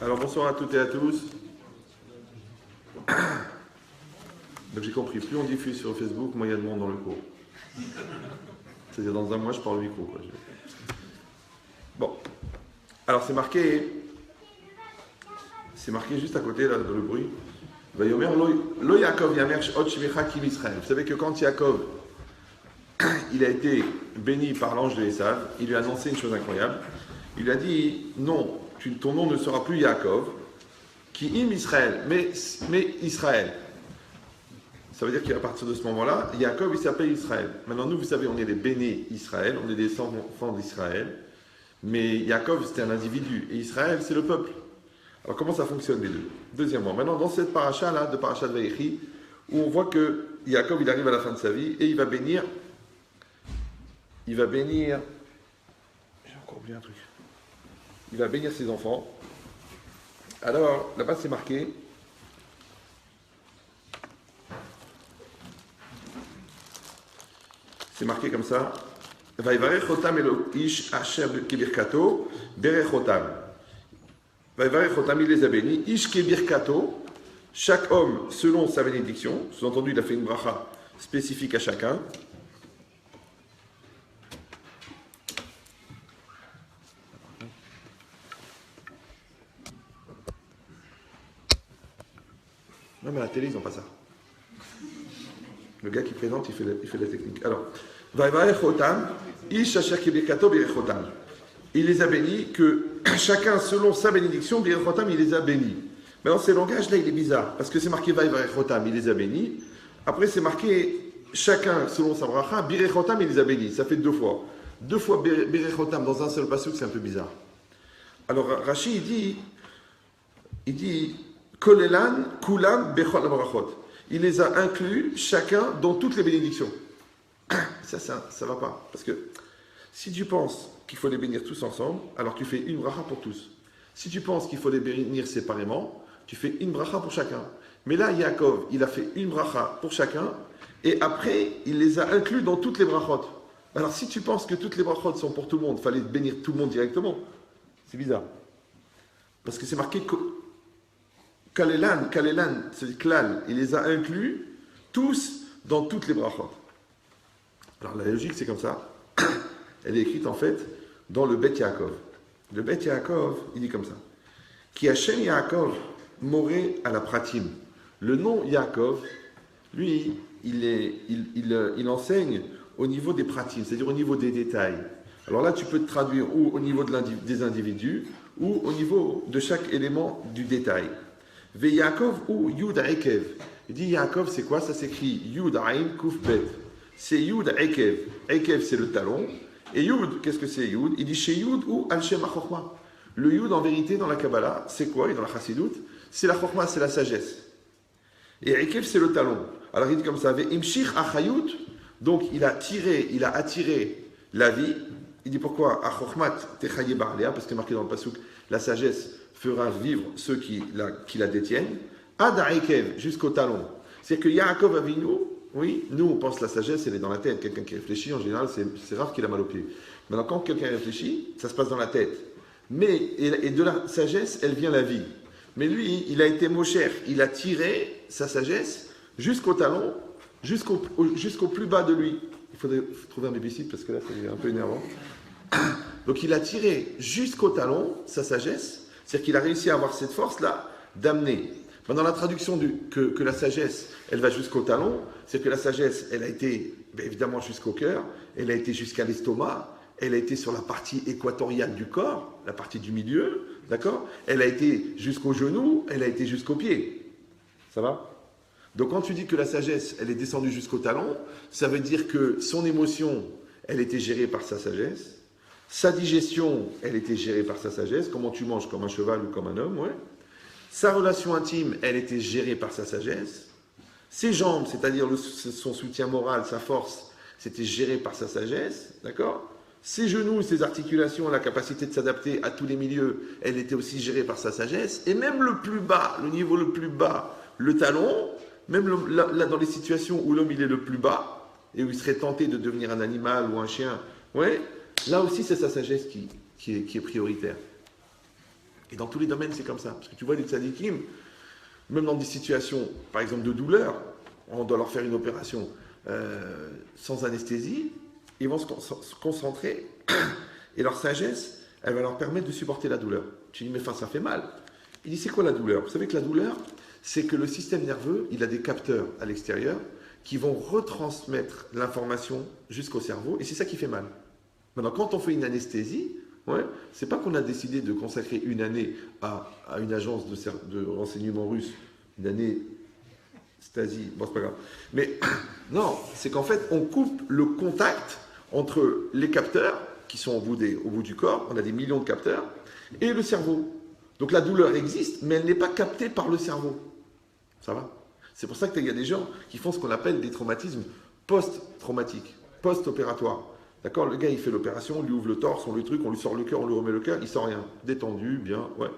Alors bonsoir à toutes et à tous. Donc j'ai compris, plus on diffuse sur Facebook, moins il y a de monde dans le cours. C'est-à-dire dans un mois, je parle 8 cours. Quoi. Bon. Alors c'est marqué juste à côté, là, dans le bruit. Lo Yaakov Yamer Shot Shmicha Kim Israël. Vous savez que quand Yaakov, il a été béni par l'ange de Esav, il lui a annoncé une chose incroyable. Il lui a dit, non, ton nom ne sera plus Yaakov, qui im Israël, mais Israël. Ça veut dire qu'à partir de ce moment-là, Yaakov, il s'appelle Israël. Maintenant, nous, vous savez, on est les bénés Israël, on est des enfants d'Israël, mais Yaakov, c'était un individu, et Israël, c'est le peuple. Alors, comment ça fonctionne les deux? Deuxièmement, maintenant, dans cette paracha-là, de paracha de Vaïchi, où on voit que Yaakov, il arrive à la fin de sa vie, et il va bénir, j'ai encore oublié un truc, il va bénir ses enfants. Alors, là-bas, c'est marqué, comme ça, Vaïvarech Otam Eloish Asher Kebirkato, Berech Otam. Vaïvarech Otam, il les a bénis, Ish Kebirkato, chaque homme selon sa bénédiction, sous-entendu, il a fait une bracha spécifique à chacun. Non, mais à la télé, ils n'ont pas ça. Le gars qui présente, il fait la technique. Alors, Vaïvarech Otam, Ish Asher Kebirkato, Berech Otam. Il les a bénis, que chacun selon sa bénédiction, Berech Otam, il les a bénis. Maintenant, ce langage-là, il est bizarre, parce que c'est marqué Vaïvarech Otam, il les a bénis. Après, c'est marqué chacun selon sa bracha, Berech Otam, il les a bénis. Ça fait deux fois. Deux fois Berech Otam dans un seul pasuk, c'est un peu bizarre. Alors, Rashi, il dit Kolelan, Kulam, Bechol Brachot. Il les a inclus, chacun, dans toutes les bénédictions. Ça va pas. Parce que si tu penses qu'il faut les bénir tous ensemble, alors tu fais une bracha pour tous. Si tu penses qu'il faut les bénir séparément, tu fais une bracha pour chacun. Mais là, Yaakov, il a fait une bracha pour chacun, et après, il les a inclus dans toutes les brachot. Alors, si tu penses que toutes les brachot sont pour tout le monde, il fallait bénir tout le monde directement. C'est bizarre. Parce que c'est marqué Kalelan, c'est klal. Il les a inclus tous dans toutes les brachot. Alors, la logique, c'est comme ça. Elle est écrite, en fait, dans le Bet Yaakov. Le Bet Yaakov, il dit comme ça. Ki Hashem Yaakov moré à la pratim. Le nom Yaakov, lui, il enseigne au niveau des pratim, c'est-à-dire au niveau des détails. Alors là, tu peux te traduire ou au niveau des individus, ou au niveau de chaque élément du détail. Ve Yaakov ou Yud Ekev. Il dit Yaakov, c'est quoi? Ça s'écrit Yud Ain Kuf Bet. C'est Yud Ekev. Ekev, c'est le talon. Et Yud, qu'est-ce que c'est Yud? Il dit chez Yud ou Al-Shem HaChochma. Le Yud, en vérité, dans la Kabbalah, c'est quoi? Et dans la Chassidut, c'est la Chochma, c'est la sagesse. Et Ekev, c'est le talon. Alors il dit comme ça, Imshich Achayut, donc il a attiré la vie. Il dit pourquoi? Achochmat Techaye Barlea, parce que c'est marqué dans le Pasuk, la sagesse fera vivre ceux qui la détiennent. Ad Ekev, jusqu'au talon. C'est-à-dire que Yaakov Avinu, oui, nous on pense que la sagesse, elle est dans la tête. Quelqu'un qui réfléchit, en général, c'est rare qu'il a mal au pied. Maintenant, quand quelqu'un réfléchit, ça se passe dans la tête. Mais, et de la sagesse, elle vient la vie. Mais lui, il a été mocher, il a tiré sa sagesse jusqu'au talon, jusqu'au plus bas de lui. Il faudrait trouver un bébé-site parce que là, c'est un peu énervant. Donc, il a tiré jusqu'au talon sa sagesse, c'est-à-dire qu'il a réussi à avoir cette force-là d'amener. Dans la traduction que la sagesse, elle va jusqu'au talon, c'est que la sagesse, elle a été évidemment jusqu'au cœur, elle a été jusqu'à l'estomac, elle a été sur la partie équatoriale du corps, la partie du milieu, d'accord? Elle a été jusqu'au genou, elle a été jusqu'au pied. Ça va? Donc quand tu dis que la sagesse, elle est descendue jusqu'au talon, ça veut dire que son émotion, elle était gérée par sa sagesse, sa digestion, elle était gérée par sa sagesse, comment tu manges comme un cheval ou comme un homme, ouais. Sa relation intime, elle était gérée par sa sagesse. Ses jambes, c'est-à-dire son soutien moral, sa force, c'était géré par sa sagesse, d'accord? Ses genoux, ses articulations, la capacité de s'adapter à tous les milieux, elle était aussi gérée par sa sagesse. Et même le plus bas, le niveau le plus bas, le talon, même là dans les situations où l'homme il est le plus bas, et où il serait tenté de devenir un animal ou un chien, ouais, là aussi c'est sa sagesse qui est prioritaire. Et dans tous les domaines, c'est comme ça. Parce que tu vois, les tzadikim, même dans des situations, par exemple, de douleur, on doit leur faire une opération sans anesthésie, ils vont se concentrer et leur sagesse, elle va leur permettre de supporter la douleur. Tu dis, mais enfin, ça fait mal. Il dit, c'est quoi la douleur? Vous savez que la douleur, c'est que le système nerveux, il a des capteurs à l'extérieur qui vont retransmettre l'information jusqu'au cerveau, et c'est ça qui fait mal. Maintenant, quand on fait une anesthésie, c'est pas qu'on a décidé de consacrer une année à une agence de renseignement russe, une année Stasi, bon c'est pas grave. Mais non, c'est qu'en fait, on coupe le contact entre les capteurs, qui sont au bout du corps, on a des millions de capteurs, et le cerveau. Donc la douleur existe, mais elle n'est pas captée par le cerveau. Ça va? C'est pour ça qu'il y a des gens qui font ce qu'on appelle des traumatismes post-traumatiques, post-opératoires. D'accord? Le gars, il fait l'opération, on lui ouvre le torse, on lui truc, on lui sort le cœur, on lui remet le cœur, il sent rien. Détendu, bien, ouais.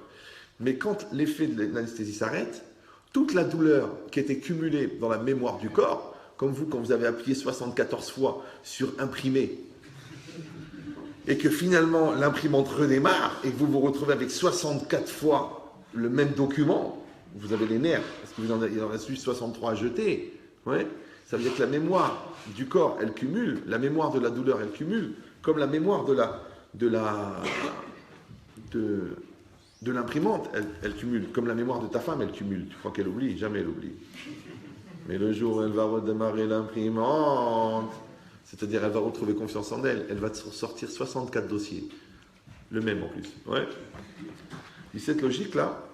Mais quand l'effet de l'anesthésie s'arrête, toute la douleur qui était cumulée dans la mémoire du corps, comme vous, quand vous avez appuyé 74 fois sur imprimer, et que finalement l'imprimante redémarre, et que vous vous retrouvez avec 64 fois le même document, vous avez les nerfs, parce qu'il en reste juste 63 à jeter, ouais. Ça veut dire que la mémoire du corps, elle cumule, la mémoire de la douleur, elle cumule, comme la mémoire de l'imprimante, elle cumule, comme la mémoire de ta femme, elle cumule. Tu crois qu'elle oublie? Jamais elle oublie. Mais le jour où elle va redémarrer l'imprimante, c'est-à-dire elle va retrouver confiance en elle, elle va sortir 64 dossiers. Le même en plus. Ouais. Et cette logique-là,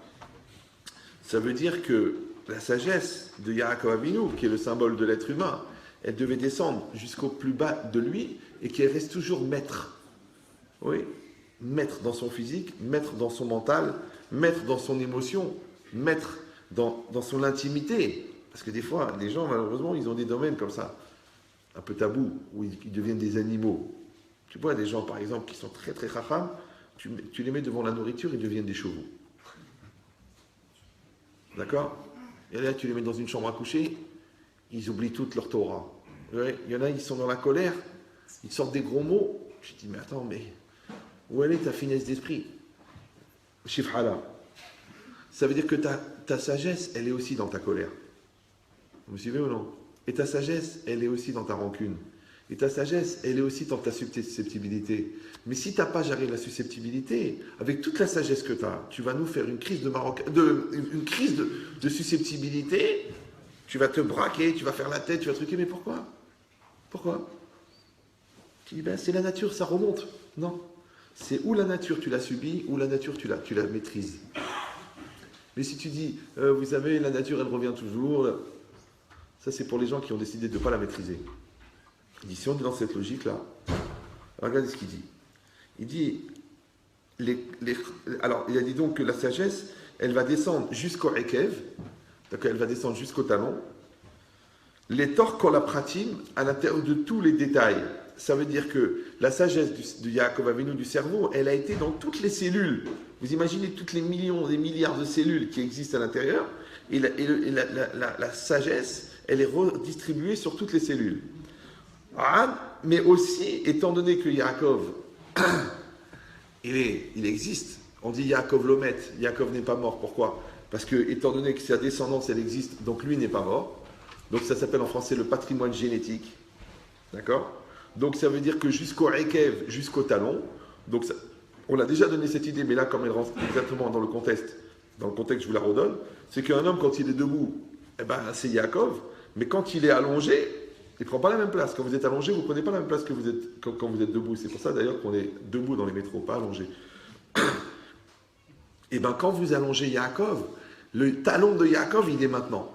ça veut dire que la sagesse de Yaakov Avinu, qui est le symbole de l'être humain, elle devait descendre jusqu'au plus bas de lui et qu'elle reste toujours maître. Oui, maître dans son physique, maître dans son mental, maître dans son émotion, maître dans son intimité. Parce que des fois, les gens, malheureusement, ils ont des domaines comme ça, un peu tabous, où ils deviennent des animaux. Tu vois, des gens, par exemple, qui sont très très chacham, tu les mets devant la nourriture, ils deviennent des chevaux. D'accord? Et là, tu les mets dans une chambre à coucher, ils oublient toute leur Torah. Ouais, il y en a, ils sont dans la colère, ils sortent des gros mots. Je dis, mais attends, mais où elle est ta finesse d'esprit? Shifhala. Ça veut dire que ta sagesse, elle est aussi dans ta colère. Vous me suivez ou non? Et ta sagesse, elle est aussi dans ta rancune. Et ta sagesse, elle est aussi dans ta susceptibilité. Mais si tu n'as pas géré la susceptibilité, avec toute la sagesse que tu as, tu vas nous faire une crise une crise de susceptibilité, tu vas te braquer, tu vas faire la tête, tu vas truquer, mais pourquoi? Pourquoi? Tu dis, ben c'est la nature, ça remonte. Non. C'est ou la nature tu l'as subie, ou la nature tu la maîtrises. Mais si tu dis, vous savez, la nature elle revient toujours, ça c'est pour les gens qui ont décidé de ne pas la maîtriser. Il dit, si on est dans cette logique-là, regardez ce qu'il dit. Il dit, alors il a dit donc que la sagesse, elle va descendre jusqu'au Ekev, donc elle va descendre jusqu'au talon, les torques la pratim à l'intérieur de tous les détails. Ça veut dire que la sagesse de Yaakov Avinu du cerveau, elle a été dans toutes les cellules. Vous imaginez toutes les millions, des milliards de cellules qui existent à l'intérieur, et la sagesse, elle est redistribuée sur toutes les cellules. Mais aussi, étant donné que Yaakov, il existe, on dit Yaakov Lomet, Yaakov n'est pas mort. Pourquoi? Parce que, étant donné que sa descendance, elle existe, donc lui n'est pas mort. Donc ça s'appelle en français le patrimoine génétique. D'accord? Donc ça veut dire que jusqu'au Ekev, jusqu'au talon, donc ça, on a déjà donné cette idée, mais là, comme elle rentre exactement dans le contexte, je vous la redonne, c'est qu'un homme, quand il est debout, eh ben, c'est Yaakov, mais quand il est allongé, il ne prend pas la même place. Quand vous êtes allongé, vous ne prenez pas la même place que vous êtes quand vous êtes debout. C'est pour ça d'ailleurs qu'on est debout dans les métros, pas allongé. Et bien quand vous allongez Yaakov, le talon de Yaakov, il est maintenant.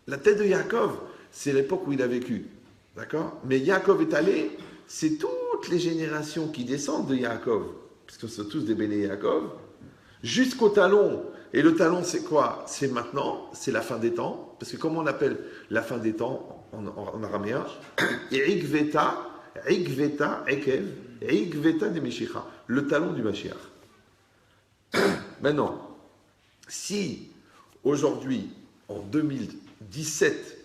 La tête de Yaakov, c'est l'époque où il a vécu. D'accord? Mais Yaakov est allé, c'est toutes les générations qui descendent de Yaakov, parce que ce sont tous des béné Yaakov, jusqu'au talon. Et le talon, c'est quoi? C'est maintenant, c'est la fin des temps. Parce que comment on appelle la fin des temps en araméen? Igveta, Ekev, Igveta de Meshicha. Le talon du Mashiach. Maintenant, si aujourd'hui, en 2017,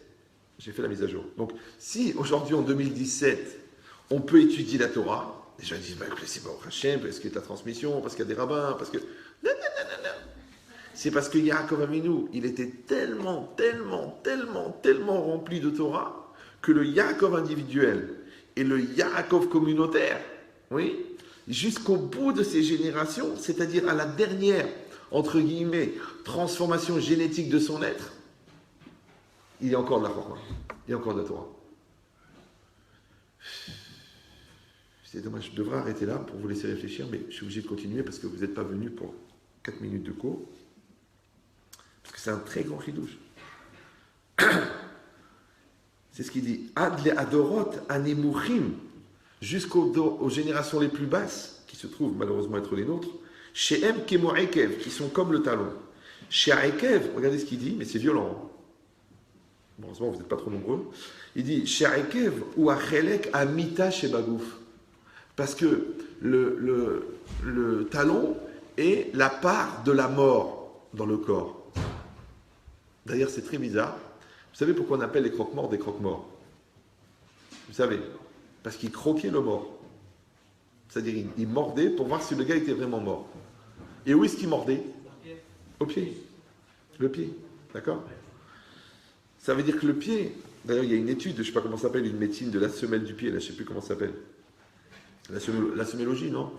j'ai fait la mise à jour. Donc, si aujourd'hui, en 2017, on peut étudier la Torah, les gens disent, bah, c'est pas au Hachem, parce qu'il y a de la transmission, parce qu'il y a des rabbins, parce que... C'est parce que Yaakov Avinu, il était tellement rempli de Torah que le Yaakov individuel et le Yaakov communautaire, oui, jusqu'au bout de ses générations, c'est-à-dire à la dernière, entre guillemets, transformation génétique de son être, il y a encore de la Torah. Il y a encore de la Torah. C'est dommage, je devrais arrêter là pour vous laisser réfléchir, mais je suis obligé de continuer parce que vous n'êtes pas venu pour 4 minutes de cours. Parce que c'est un très grand chidouche. C'est ce qu'il dit. Ad le adorot anemuchim, jusqu'aux générations les plus basses, qui se trouvent malheureusement être les nôtres, chez M kemo ekev, qui sont comme le talon. Chez Aekev, regardez ce qu'il dit, mais c'est violent. Hein. Bon, heureusement, vous n'êtes pas trop nombreux. Il dit chez Aekev ou achelek amita chez Bagouf. Parce que le talon est la part de la mort dans le corps. D'ailleurs, c'est très bizarre. Vous savez pourquoi on appelle les croque-morts des croque-morts? Vous savez? Parce qu'ils croquaient le mort. C'est-à-dire, ils mordaient pour voir si le gars était vraiment mort. Et où est-ce qu'ils mordaient? Au pied. Le pied. D'accord? Ça veut dire que le pied... D'ailleurs, il y a une étude, je ne sais pas comment ça s'appelle, une médecine de la semelle du pied, là, je ne sais plus comment ça s'appelle. La sémiologie, non?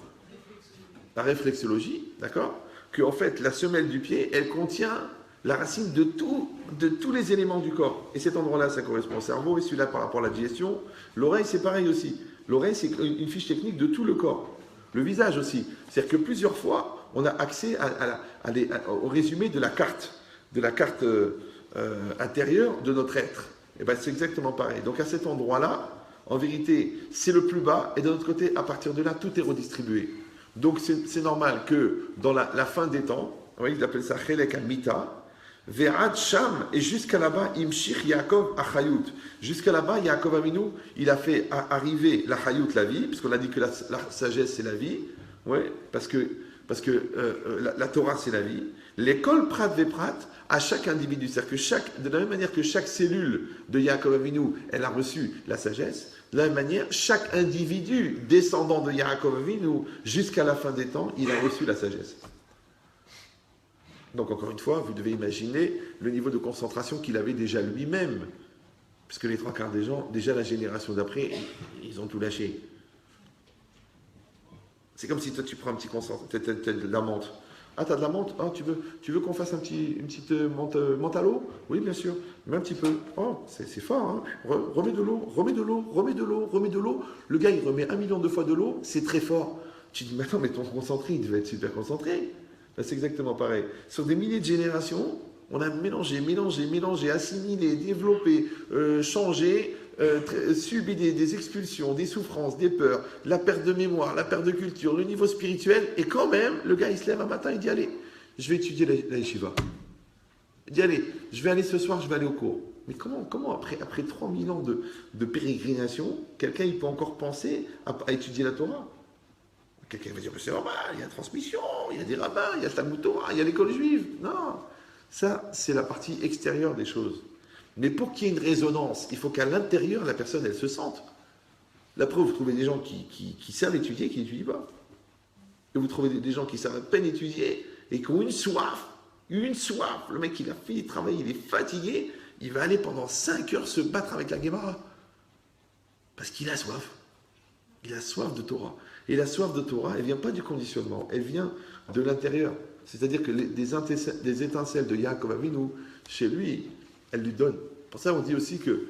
La réflexologie, d'accord? Que, en fait, la semelle du pied, elle contient la racine de tous les éléments du corps. Et cet endroit-là, ça correspond au cerveau, et celui-là par rapport à la digestion. L'oreille, c'est pareil aussi. L'oreille, c'est une fiche technique de tout le corps. Le visage aussi. C'est-à-dire que plusieurs fois, on a accès au résumé de la carte intérieure de notre être. Et bien, c'est exactement pareil. Donc, à cet endroit-là, en vérité, c'est le plus bas, et de l'autre côté, à partir de là, tout est redistribué. Donc, c'est normal que dans la fin des temps, oui, ils appellent ça Chelek Amita, Ve'ad Sham, et jusqu'à là-bas, Imshich Yaakov Achayut. Jusqu'à là-bas, Yaakov Avinu, il a fait arriver la Chayut, la vie, puisqu'on a dit que la sagesse, c'est la vie, ouais, parce que la Torah, c'est la vie. L'école Prat Veprat, à chaque individu, c'est-à-dire que de la même manière que chaque cellule de Yaakov Avinu, elle a reçu la sagesse, de la même manière, chaque individu descendant de Yaakov Avinu, jusqu'à la fin des temps, il a reçu la sagesse. Donc, encore une fois, vous devez imaginer le niveau de concentration qu'il avait déjà lui-même. Puisque les 3/4 des gens, déjà la génération d'après, ils ont tout lâché. C'est comme si toi, tu prends un petit concentré, tu as de la menthe. Ah, tu as de la menthe? Ah, tu veux qu'on fasse une petite menthe à l'eau? Oui, bien sûr. Mets un petit peu. Oh, c'est fort, hein? Remets de l'eau, remets de l'eau, remets de l'eau, remets de l'eau. Le gars, il remet 1 million de fois de l'eau, c'est très fort. Tu dis, mais attends, mais ton concentré, il devait être super concentré. Là, c'est exactement pareil. Sur des milliers de générations, on a mélangé, assimilé, développé, changé, subi des expulsions, des souffrances, des peurs, la perte de mémoire, la perte de culture, le niveau spirituel, et quand même, le gars, il se lève un matin, il dit, allez, je vais étudier la yeshiva. Il dit, allez, je vais aller ce soir, je vais aller au cours. Mais comment après 3000 ans de pérégrination, quelqu'un, il peut encore penser à étudier la Torah? Quelqu'un va dire, mais c'est normal, il y a la transmission, il y a des rabbins, il y a le Talmud Torah, il y a l'école juive. Non, ça, c'est la partie extérieure des choses. Mais pour qu'il y ait une résonance, il faut qu'à l'intérieur, la personne, elle se sente. La preuve, vous trouvez des gens qui savent étudier, qui n'étudient pas. Et vous trouvez des gens qui savent à peine étudier et qui ont une soif. Le mec, il a fini de travailler, il est fatigué, il va aller pendant 5 heures se battre avec la Gemara. Parce qu'il a soif. Il a soif de Torah. Et la soif de Torah, elle ne vient pas du conditionnement, elle vient de l'intérieur. C'est-à-dire que des étincelles de Yaakov Avinu, chez lui, elle lui donne. Pour ça, on dit aussi que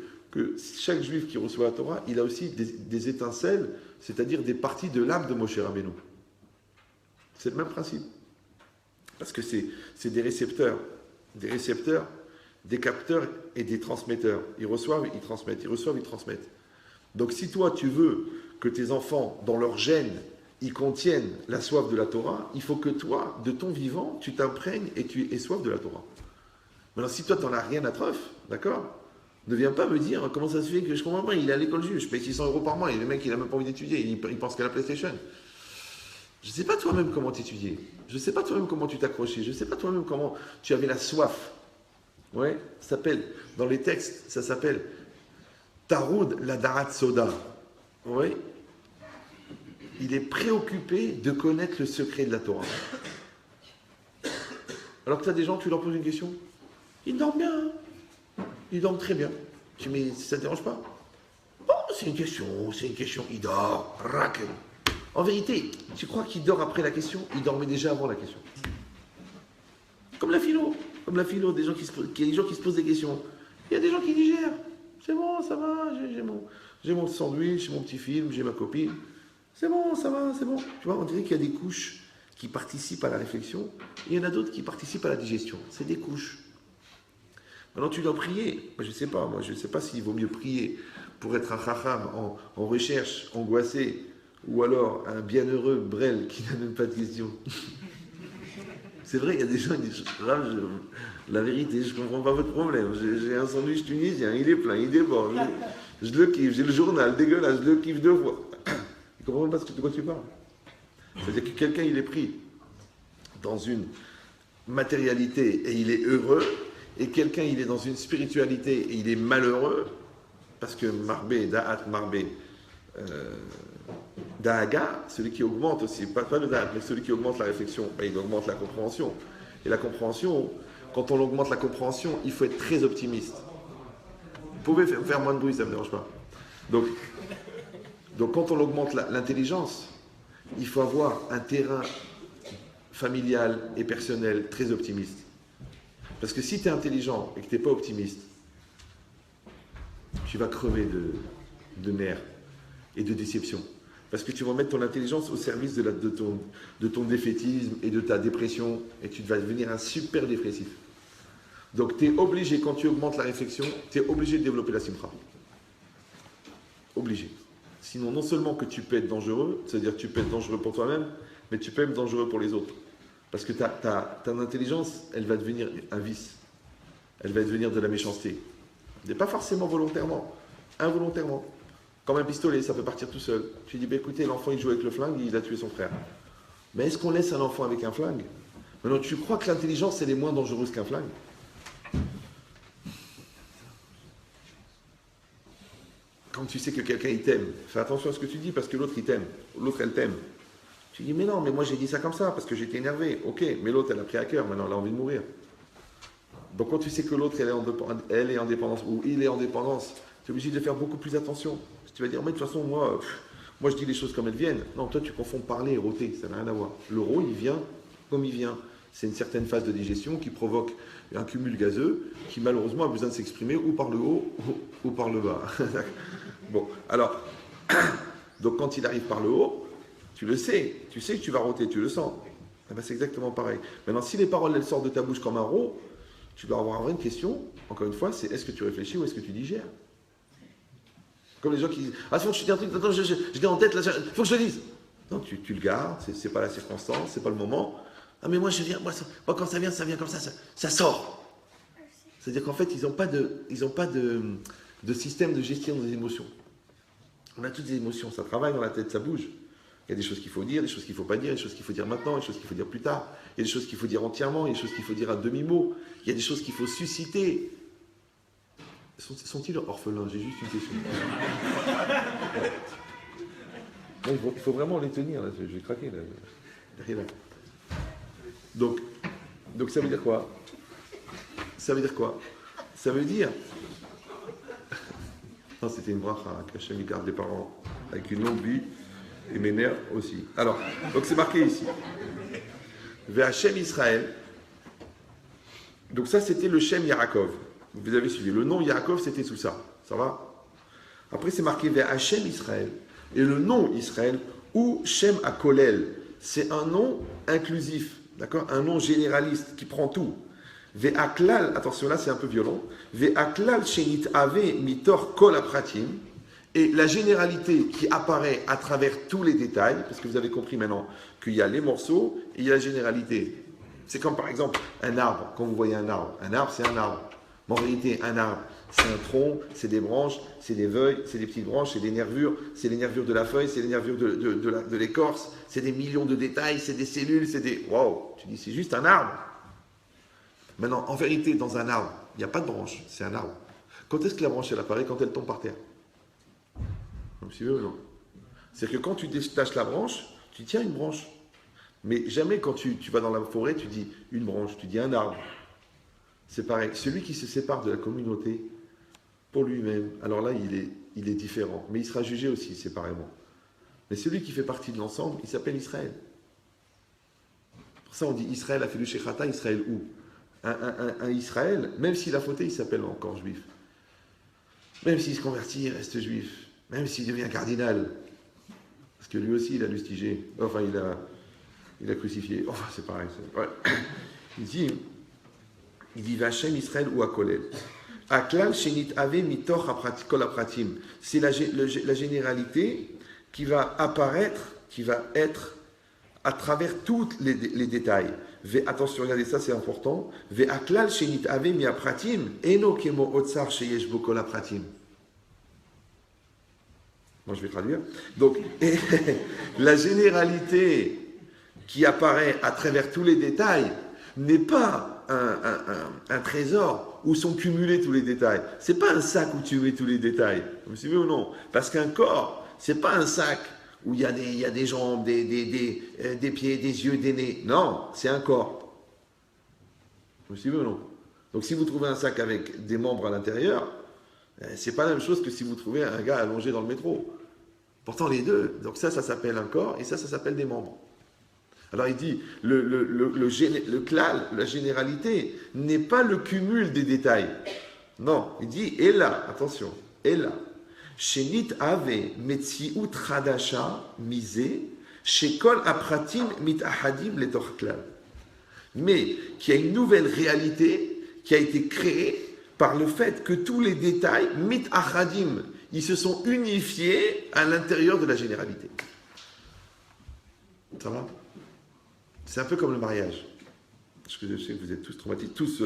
chaque juif qui reçoit la Torah, il a aussi des étincelles, c'est-à-dire des parties de l'âme de Moshe Rabbeinu. C'est le même principe. Parce que c'est des récepteurs, des capteurs et des transmetteurs. Ils reçoivent, ils transmettent, ils reçoivent, ils transmettent. Donc si toi, tu veux que tes enfants, dans leur gène, ils contiennent la soif de la Torah, il faut que toi, de ton vivant, tu t'imprègnes et tu aies soif de la Torah. Maintenant, si toi, tu n'en as rien à treuf, d'accord? Ne viens pas me dire comment ça se fait que je comprends pas, il est à l'école juive, je paye 600 € par mois, et le mec, il n'a même pas envie d'étudier, il pense qu'à la PlayStation. Je ne sais pas toi-même comment t'étudier, je ne sais pas toi-même comment tu t'accrochais, je ne sais pas toi-même comment tu avais la soif. Ouais, ça s'appelle, dans les textes, ça s'appelle Taroud la Darat Soda. Oui, il est préoccupé de connaître le secret de la Torah. Alors que tu as des gens, tu leur poses une question, ils dorment bien, hein. Ils dorment très bien. Tu dis, mais ça ne te dérange pas? Bon, c'est une question, il dort, rac. En vérité, tu crois qu'il dort après la question? Il dormait déjà avant la question. Comme la philo, des gens il y a des gens qui se posent des questions. Il y a des gens qui digèrent. C'est bon, ça va, j'ai mon sandwich, j'ai mon petit film, j'ai ma copine. C'est bon, ça va, c'est bon. Tu vois, on dirait qu'il y a des couches qui participent à la réflexion, et il y en a d'autres qui participent à la digestion. C'est des couches. Maintenant, tu dois prier. Moi, je ne sais pas s'il vaut mieux prier pour être un chacham en recherche, angoissé, ou alors un bienheureux brel qui n'a même pas de question. C'est vrai, il y a des gens qui disent, la vérité, je ne comprends pas votre problème. J'ai un sandwich tunisien, il est plein, il déborde. Je le kiffe, j'ai le journal dégueulasse, je le kiffe 2 fois. Tu ne comprends pas de quoi tu parles. C'est-à-dire que quelqu'un, il est pris dans une matérialité et il est heureux, et quelqu'un, il est dans une spiritualité et il est malheureux, parce que Marbé, Da'at, Marbé, Da'aga, celui qui augmente aussi, pas le Da'at, mais celui qui augmente la réflexion, ben, il augmente la compréhension. Et la compréhension, quand on augmente la compréhension, il faut être très optimiste. Vous pouvez faire moins de bruit, ça ne me dérange pas. Donc quand on augmente l'intelligence, il faut avoir un terrain familial et personnel très optimiste. Parce que si tu es intelligent et que tu n'es pas optimiste, tu vas crever de nerfs et de déception. Parce que tu vas mettre ton intelligence au service de ton défaitisme et de ta dépression, et tu vas devenir un super dépressif. Donc tu es obligé, quand tu augmentes la réflexion, tu es obligé de développer la simcha. Obligé. Sinon, non seulement que tu peux être dangereux, c'est-à-dire que tu peux être dangereux pour toi-même, mais tu peux être dangereux pour les autres. Parce que ton intelligence, elle va devenir un vice. Elle va devenir de la méchanceté. Mais pas forcément volontairement, involontairement. Comme un pistolet, ça peut partir tout seul. Tu dis, bah, écoutez, l'enfant il joue avec le flingue, il a tué son frère. Mais est-ce qu'on laisse un enfant avec un flingue? Maintenant, tu crois que l'intelligence, elle est moins dangereuse qu'un flingue? Quand tu sais que quelqu'un il t'aime, fais attention à ce que tu dis parce que l'autre il t'aime, l'autre elle t'aime. Tu dis, mais non, mais moi j'ai dit ça comme ça parce que j'étais énervé. Ok, mais l'autre elle a pris à cœur, maintenant elle a envie de mourir. Donc quand tu sais que l'autre elle est en dépendance ou il est en dépendance, tu es obligé de faire beaucoup plus attention. Tu vas dire, mais de toute façon, moi je dis les choses comme elles viennent. Non, toi tu confonds parler et rôter, ça n'a rien à voir. Le rot, il vient comme il vient. C'est une certaine phase de digestion qui provoque un cumul gazeux qui malheureusement a besoin de s'exprimer ou par le haut ou par le bas. Bon, alors, donc quand il arrive par le haut, tu sais que tu vas rôter, tu le sens. Eh ben, c'est exactement pareil. Maintenant, si les paroles elles sortent de ta bouche comme un rot, tu dois avoir une question, encore une fois, c'est est-ce que tu réfléchis ou est-ce que tu digères? Comme les gens qui disent, ah, faut que je te dise un truc, attends, je l'ai en tête, là, faut que je te dise. Non, tu le gardes, c'est pas la circonstance, c'est pas le moment. Ah, mais moi, quand ça vient comme ça sort. C'est-à-dire qu'en fait, ils n'ont pas de système de gestion des émotions. On a toutes des émotions, ça travaille dans la tête, ça bouge. Il y a des choses qu'il faut dire, des choses qu'il ne faut pas dire, des choses qu'il faut dire maintenant, des choses qu'il faut dire plus tard. Il y a des choses qu'il faut dire entièrement, il y a des choses qu'il faut dire à demi-mot. Il y a des choses qu'il faut susciter. Sont-ils orphelins? J'ai juste une question. Bon, il faut vraiment les tenir, là. Je vais craquer. Là. Donc ça veut dire quoi? Ça veut dire... Non, c'était une bracha, qu'Hachem garde des parents avec une longue vie, et mes nerfs aussi. Alors, donc c'est marqué ici. Ve'Hachem Israël. Donc ça, c'était le Shem Yaakov. Vous avez suivi. Le nom Yaakov, c'était sous ça. Ça va? Après, c'est marqué Ve'Hachem Israël. Et le nom Israël, ou Shem Akolel, c'est un nom inclusif, d'accord? Un nom généraliste qui prend tout. Ve'aklal, attention là c'est un peu violent, Ve'aklal shenit ave mitor kol apratim, et la généralité qui apparaît à travers tous les détails, parce que vous avez compris maintenant qu'il y a les morceaux et il y a la généralité. C'est comme par exemple un arbre, quand vous voyez un arbre c'est un arbre. Mais en réalité un arbre c'est un tronc, c'est des branches, c'est des feuilles, c'est des petites branches, c'est des nervures, c'est les nervures de la feuille, c'est les nervures de l'écorce, c'est des millions de détails, c'est des cellules, c'est des... Waouh, tu dis c'est juste un arbre. Maintenant, en vérité, dans un arbre, il n'y a pas de branche, c'est un arbre. Quand est-ce que la branche, elle apparaît? Quand elle tombe par terre. Vous me suivez ou non? C'est-à-dire que quand tu détaches la branche, tu tiens une branche. Mais jamais quand tu vas dans la forêt, tu dis une branche, tu dis un arbre. C'est pareil. Celui qui se sépare de la communauté, pour lui-même, alors là, il est différent. Mais il sera jugé aussi séparément. Mais celui qui fait partie de l'ensemble, il s'appelle Israël. Pour ça, on dit Israël a fait du Shechata, Israël où un Israël, même s'il a fauté, il s'appelle encore juif. Même s'il se convertit, il reste juif. Même s'il devient cardinal. Parce que lui aussi, il a lustigé. Enfin, il a crucifié. Enfin, c'est pareil. Ouais. Il dit Vachem Israël ou Akolel. Aklal Shenit Ave Mitor Kol Apratim. C'est la généralité qui va apparaître, qui va être à travers tous les détails. Attention, regardez ça, c'est important. Ve Aklal Shenit Ave Mi Apratim. Eno Kemo Otsar Sheyesh Bo Kol Apratim. Moi, je vais traduire. Donc, la généralité qui apparaît à travers tous les détails n'est pas un trésor où sont cumulés tous les détails. C'est pas un sac où tu mets tous les détails. Vous me suivez ou non? Parce qu'un corps, c'est pas un sac où il y a des jambes, des pieds, des yeux, des nez. Non, c'est un corps. Vous me suivez ou non? Donc, si vous trouvez un sac avec des membres à l'intérieur, c'est pas la même chose que si vous trouvez un gars allongé dans le métro. Pourtant, les deux. Donc ça s'appelle un corps et ça s'appelle des membres. Alors il dit, le klal, la généralité, n'est pas le cumul des détails. Non, il dit, et là, attention, et là, Shenit ave metziut chadasha misé, shekol apratim mit ahadim letoch klal. Mais qu'il y a une nouvelle réalité qui a été créée par le fait que tous les détails, mit ahadim, ils se sont unifiés à l'intérieur de la généralité. Ça va? C'est un peu comme le mariage. Parce que je sais que vous êtes tous traumatisés, tous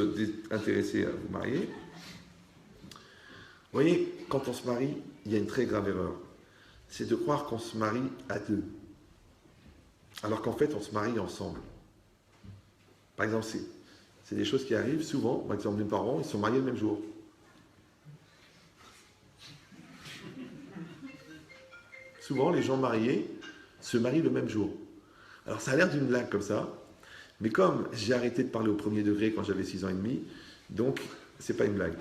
intéressés à vous marier. Vous voyez, quand on se marie, il y a une très grave erreur. C'est de croire qu'on se marie à deux. Alors qu'en fait, on se marie ensemble. Par exemple, c'est des choses qui arrivent souvent. Par exemple, mes parents, ils sont mariés le même jour. Souvent, les gens mariés se marient le même jour. Alors, ça a l'air d'une blague comme ça, mais comme j'ai arrêté de parler au premier degré quand j'avais 6 ans et demi, donc, c'est pas une blague.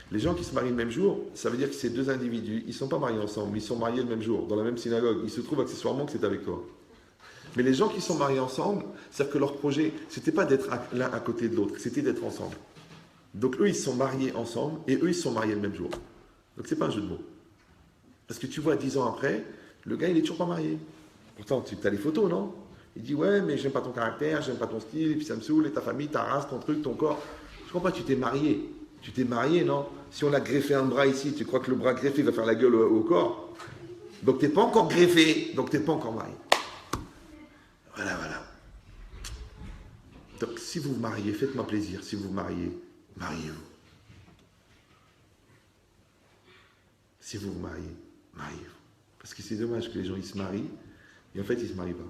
Les gens qui se marient le même jour, ça veut dire que ces deux individus, ils ne sont pas mariés ensemble, ils sont mariés le même jour, dans la même synagogue. Il se trouve accessoirement que c'est avec toi. Mais les gens qui sont mariés ensemble, c'est-à-dire que leur projet, c'était pas d'être l'un à côté de l'autre, c'était d'être ensemble. Donc, eux, ils se sont mariés ensemble, et eux, ils se sont mariés le même jour. Donc, c'est pas un jeu de mots. Parce que tu vois, 10 ans après, le gars, il est toujours pas marié. Pourtant, tu as les photos, non? Il dit, ouais, mais j'aime pas ton caractère, j'aime pas ton style, et puis ça me saoule, et ta famille, ta race, ton truc, ton corps. Je comprends pas, tu t'es marié. Tu t'es marié, non? Si on a greffé un bras ici, tu crois que le bras greffé va faire la gueule au corps? Donc t'es pas encore greffé, donc t'es pas encore marié. Voilà. Donc si vous vous mariez, faites-moi plaisir. Si vous vous mariez, mariez-vous. Si vous vous mariez, mariez-vous. Parce que c'est dommage que les gens ils se marient, et en fait ils se marient pas.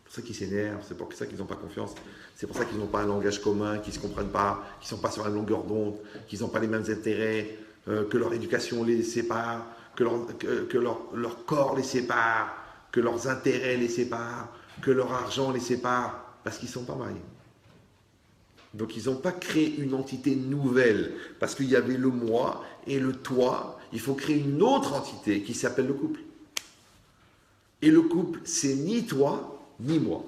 C'est pour ça qu'ils s'énervent, c'est pour ça qu'ils n'ont pas confiance, c'est pour ça qu'ils n'ont pas un langage commun, qu'ils ne se comprennent pas, qu'ils ne sont pas sur la longueur d'onde, qu'ils n'ont pas les mêmes intérêts, que leur éducation les sépare, que leur corps les sépare, que leurs intérêts les séparent, que leur argent les sépare, parce qu'ils ne sont pas mariés. Donc ils n'ont pas créé une entité nouvelle, parce qu'il y avait le moi et le toi, il faut créer une autre entité qui s'appelle le couple. Et le couple, c'est ni toi, ni moi.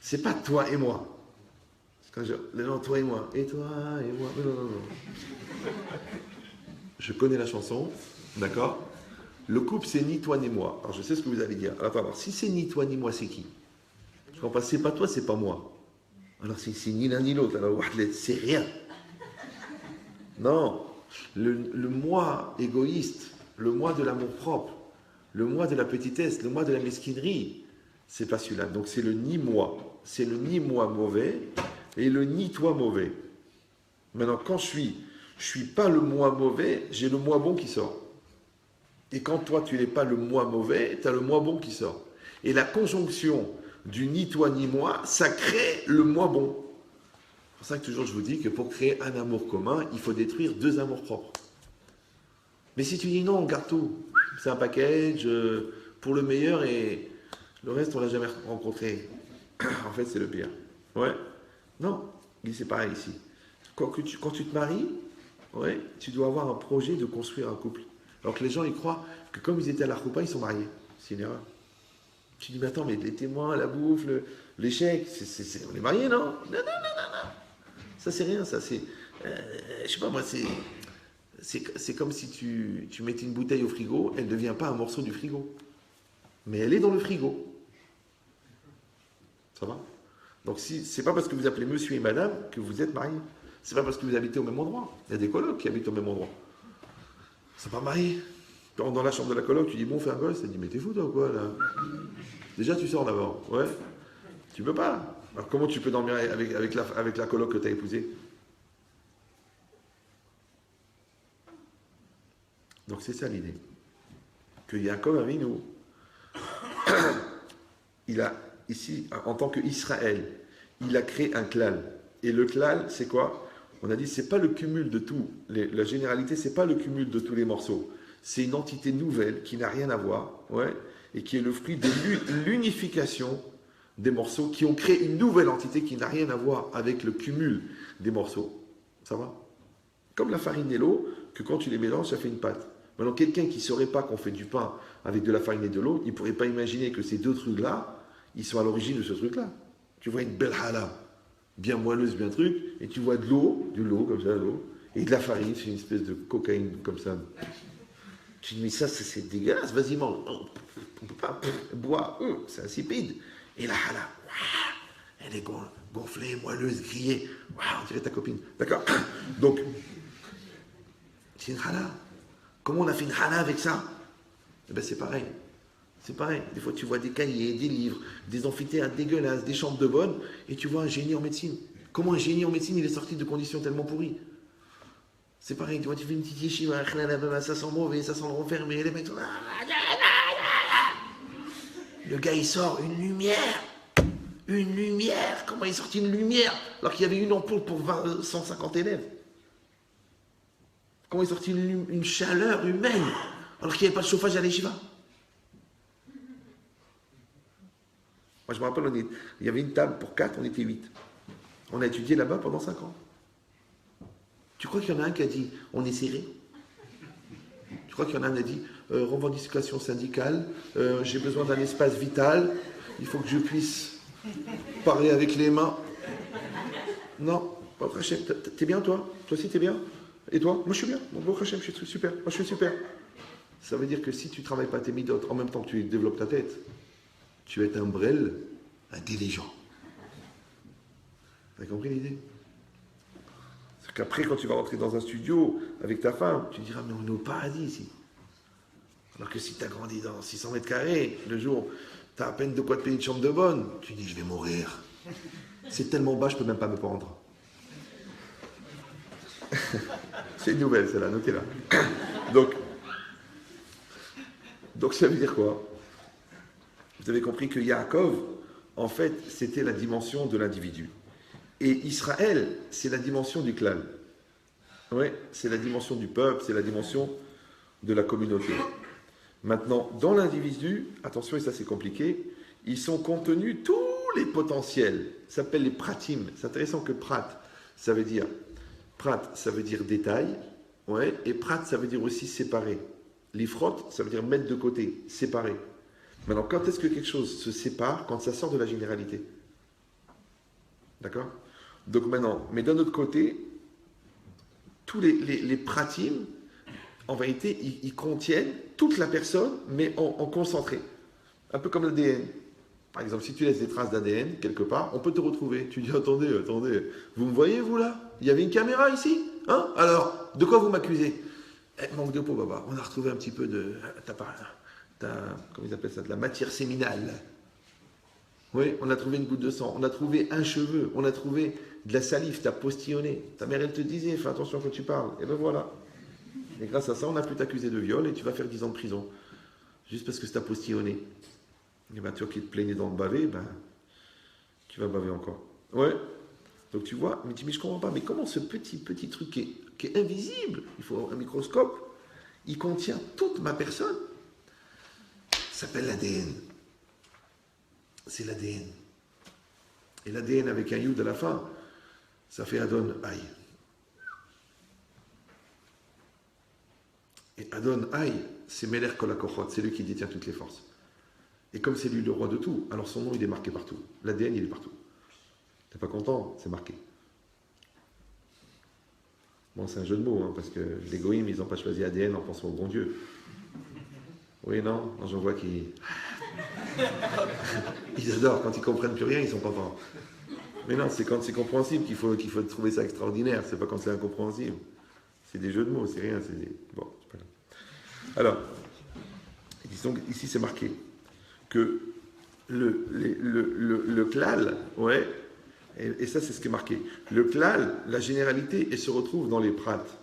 C'est pas toi et moi. Quand les gens, toi et moi. Et toi et moi. Non. Je connais la chanson, d'accord? Le couple, c'est ni toi ni moi. Alors je sais ce que vous allez dire. Alors, si c'est ni toi ni moi, c'est qui? Je comprends pas, c'est pas toi, c'est pas moi. Alors c'est ni l'un ni l'autre. Alors c'est rien. Non. Le moi égoïste, le moi de l'amour propre, le moi de la petitesse, le moi de la mesquinerie, c'est pas celui-là. Donc c'est le ni moi. C'est le ni moi mauvais et le ni toi mauvais. Maintenant, quand je suis pas le moi mauvais, j'ai le moi bon qui sort. Et quand toi, tu n'es pas le moi mauvais, tu as le moi bon qui sort. Et la conjonction du ni toi ni moi, ça crée le moi bon. C'est pour ça que toujours je vous dis que pour créer un amour commun, il faut détruire 2 amours propres. Mais si tu dis non, on garde tout. C'est un package pour le meilleur et Le reste, on l'a jamais rencontré. En fait, c'est le pire. Ouais. Non, c'est pareil ici. Quand tu te maries, ouais, tu dois avoir un projet de construire un couple. Alors que les gens, ils croient que comme ils étaient à la choupa, ils sont mariés. C'est une erreur. Tu dis, mais attends, mais les témoins, la bouffe, l'échec, on est mariés, non? Non, non, non, non, non. Ça, c'est rien, ça, c'est... je sais pas, moi, c'est comme si tu mettais une bouteille au frigo, elle ne devient pas un morceau du frigo. Mais elle est dans le frigo. Ça va? Donc, c'est pas parce que vous appelez monsieur et madame que vous êtes mariés. C'est pas parce que vous habitez au même endroit. Il y a des colocs qui habitent au même endroit. Ils sont pas mariés. Tu rentres dans la chambre de la coloc, tu dis bon, on fait un gosse. Elle dit mais t'es fou toi ou quoi là? Déjà tu sors d'abord. Ouais. Tu peux pas. Alors comment tu peux dormir avec la coloc que tu as épousée? Donc c'est ça l'idée. Que Yaakov Avinu, il a ici, en tant qu'Israël, il a créé un klal. Et le klal, c'est quoi? On a dit, c'est pas le cumul de tout. La généralité, c'est pas le cumul de tous les morceaux. C'est une entité nouvelle qui n'a rien à voir, ouais, et qui est le fruit de l'unification des morceaux qui ont créé une nouvelle entité qui n'a rien à voir avec le cumul des morceaux. Ça va? Comme la farine et l'eau, que quand tu les mélanges, ça fait une pâte. Maintenant, quelqu'un qui ne saurait pas qu'on fait du pain avec de la farine et de l'eau, il ne pourrait pas imaginer que ces deux trucs-là, ils sont à l'origine de ce truc-là. Tu vois une belle hala, bien moelleuse, bien truc, et tu vois de l'eau comme ça, de l'eau, et de la farine, c'est une espèce de cocaïne comme ça. Tu dis, mais ça, c'est dégueulasse, vas-y, mange. On ne peut pas boire, c'est insipide. Et la hala, elle est gonflée, moelleuse, grillée. On dirait ta copine. D'accord? Donc, c'est une hala. Comment on a fait une hala avec ça? Eh bien, c'est pareil. C'est pareil. Des fois, tu vois des cahiers, des livres, des amphithéâtres dégueulasses, des chambres de bonne, et tu vois un génie en médecine. Comment un génie en médecine, il est sorti de conditions tellement pourries? C'est pareil. Tu vois, tu fais une petite yeshiva, ça sent mauvais, ça sent le renfermé, les mecs sont... Le gars, il sort une lumière. Une lumière. Comment il est sorti une lumière alors qu'il y avait une ampoule pour 150 élèves? Comment est sorti une chaleur humaine alors qu'il n'y avait pas de chauffage à l'Yeshiva? Moi, je me rappelle, il y avait une table pour 4, on était 8. On a étudié là-bas pendant 5 ans. Tu crois qu'il y en a un qui a dit on est serré? Tu crois qu'il y en a un qui a dit revendication syndicale, j'ai besoin d'un espace vital, il faut que je puisse parler avec les mains? Non, pas Hachem. T'es bien toi? Toi aussi t'es bien? Et toi? Moi je suis bien. Bon Hachem, je suis super. Moi je suis super. Ça veut dire que si tu ne travailles pas tes midotes en même temps que tu développes ta tête, tu es un brel intelligent. Vous avez compris l'idée? C'est qu'après, quand tu vas rentrer dans un studio avec ta femme, tu diras, mais on est au paradis ici. Alors que si tu as grandi dans 600 mètres carrés, le jour, tu as à peine de quoi te payer une chambre de bonne, tu dis, je vais mourir. C'est tellement bas, je ne peux même pas me pendre. C'est une nouvelle, celle-là, notez-la. Donc ça veut dire quoi? Vous avez compris que Yaakov, en fait, c'était la dimension de l'individu. Et Israël, c'est la dimension du clan. Oui, c'est la dimension du peuple, c'est la dimension de la communauté. Maintenant, dans l'individu, attention, et ça c'est compliqué, ils sont contenus tous les potentiels. Ça s'appelle les pratim. C'est intéressant que prat, ça veut dire détail, ouais, et prat, ça veut dire aussi séparer. L'ifrot, ça veut dire mettre de côté, séparer. Maintenant, quand est-ce que quelque chose se sépare? Quand ça sort de la généralité. D'accord? Donc maintenant, mais d'un autre côté, tous les pratim, en vérité, ils contiennent toute la personne, mais en concentré. Un peu comme l'ADN. Par exemple, si tu laisses des traces d'ADN quelque part, on peut te retrouver. Tu dis, attendez, vous me voyez, vous, là? Il y avait une caméra ici? Hein? Alors, de quoi vous m'accusez? Manque de peau, baba. On a retrouvé un petit peu de... comment ils appellent ça? De la matière séminale. Oui, on a trouvé une goutte de sang. On a trouvé un cheveu. On a trouvé de la salive. Tu as postillonné. Ta mère, elle te disait, fais attention quand tu parles. Et ben voilà. Et grâce à ça, on a pu t'accuser de viol et tu vas faire 10 ans de prison. Juste parce que tu as postillonné. Et ben, toi qui te plaignais dans le bavé, ben, tu vas baver encore. Ouais. Donc tu vois, mais tu dis, mais je comprends pas, mais comment ce petit truc qui est invisible, il faut un microscope, il contient toute ma personne, ça s'appelle l'ADN. c'est l'ADN. Et l'ADN avec un Yud à la fin, ça fait Adon Aï. Et Adon Aï, c'est Meler Kol HaKochot, c'est lui qui détient toutes les forces. Et comme c'est lui le roi de tout, alors son nom il est marqué partout. L'ADN il est partout. T'es pas content? C'est marqué. Bon, c'est un jeu de mots, hein, parce que les goïms, ils n'ont pas choisi ADN en pensant au bon Dieu. Oui, non, j'en vois qui... Ils adorent, quand ils comprennent plus rien, ils sont contents. Mais non, c'est quand c'est compréhensible qu'il faut trouver ça extraordinaire, c'est pas quand c'est incompréhensible. C'est des jeux de mots, c'est rien, c'est des... Bon, c'est pas grave. Alors, disons ici c'est marqué que le klal, ouais, et ça c'est ce qui est marqué, le klal, la généralité, elle se retrouve dans les prates.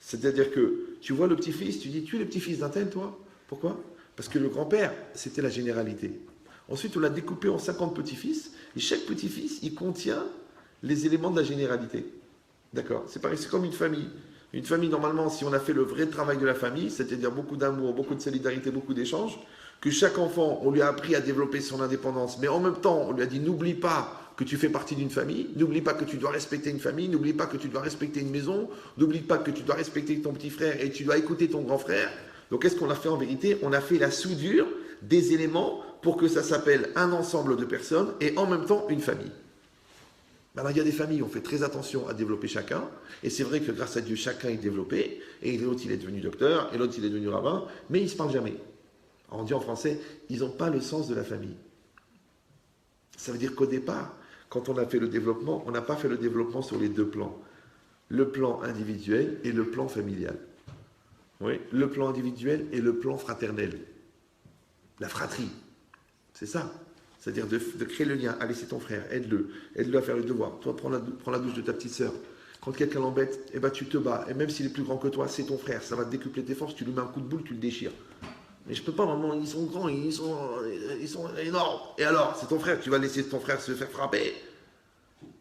C'est-à-dire que tu vois le petit-fils, tu dis, tu es le petit-fils d'un tel, toi? Pourquoi? Parce que le grand-père, c'était la généralité. Ensuite, on l'a découpé en 50 petits-fils, et chaque petit-fils, il contient les éléments de la généralité. D'accord? C'est pareil, c'est comme une famille. Une famille, normalement, si on a fait le vrai travail de la famille, c'est-à-dire beaucoup d'amour, beaucoup de solidarité, beaucoup d'échanges, que chaque enfant, on lui a appris à développer son indépendance, mais en même temps, on lui a dit, n'oublie pas que tu fais partie d'une famille, n'oublie pas que tu dois respecter une famille, n'oublie pas que tu dois respecter une maison, n'oublie pas que tu dois respecter ton petit frère et tu dois écouter ton grand frère. Donc, qu'est-ce qu'on a fait en vérité? On a fait la soudure des éléments pour que ça s'appelle un ensemble de personnes et en même temps une famille. Alors, il y a des familles, on fait très attention à développer chacun, et c'est vrai que grâce à Dieu, chacun est développé, et l'autre il est devenu docteur, et l'autre il est devenu rabbin, mais ils ne se parlent jamais. Alors, on dit en français, ils n'ont pas le sens de la famille. Ça veut dire qu'au départ, quand on a fait le développement, on n'a pas fait le développement sur les deux plans. Le plan individuel et le plan familial. Oui, le plan individuel et le plan fraternel. La fratrie. C'est ça. C'est-à-dire de créer le lien. Allez, c'est ton frère, aide-le. Aide-le à faire le devoir. Toi, prends la douche de ta petite sœur. Quand quelqu'un l'embête, eh ben, tu te bats. Et même s'il est plus grand que toi, c'est ton frère. Ça va te décupler tes forces. Tu lui mets un coup de boule, tu le déchires. Mais je peux pas, maman, ils sont grands, ils sont énormes. Et alors, c'est ton frère, tu vas laisser ton frère se faire frapper.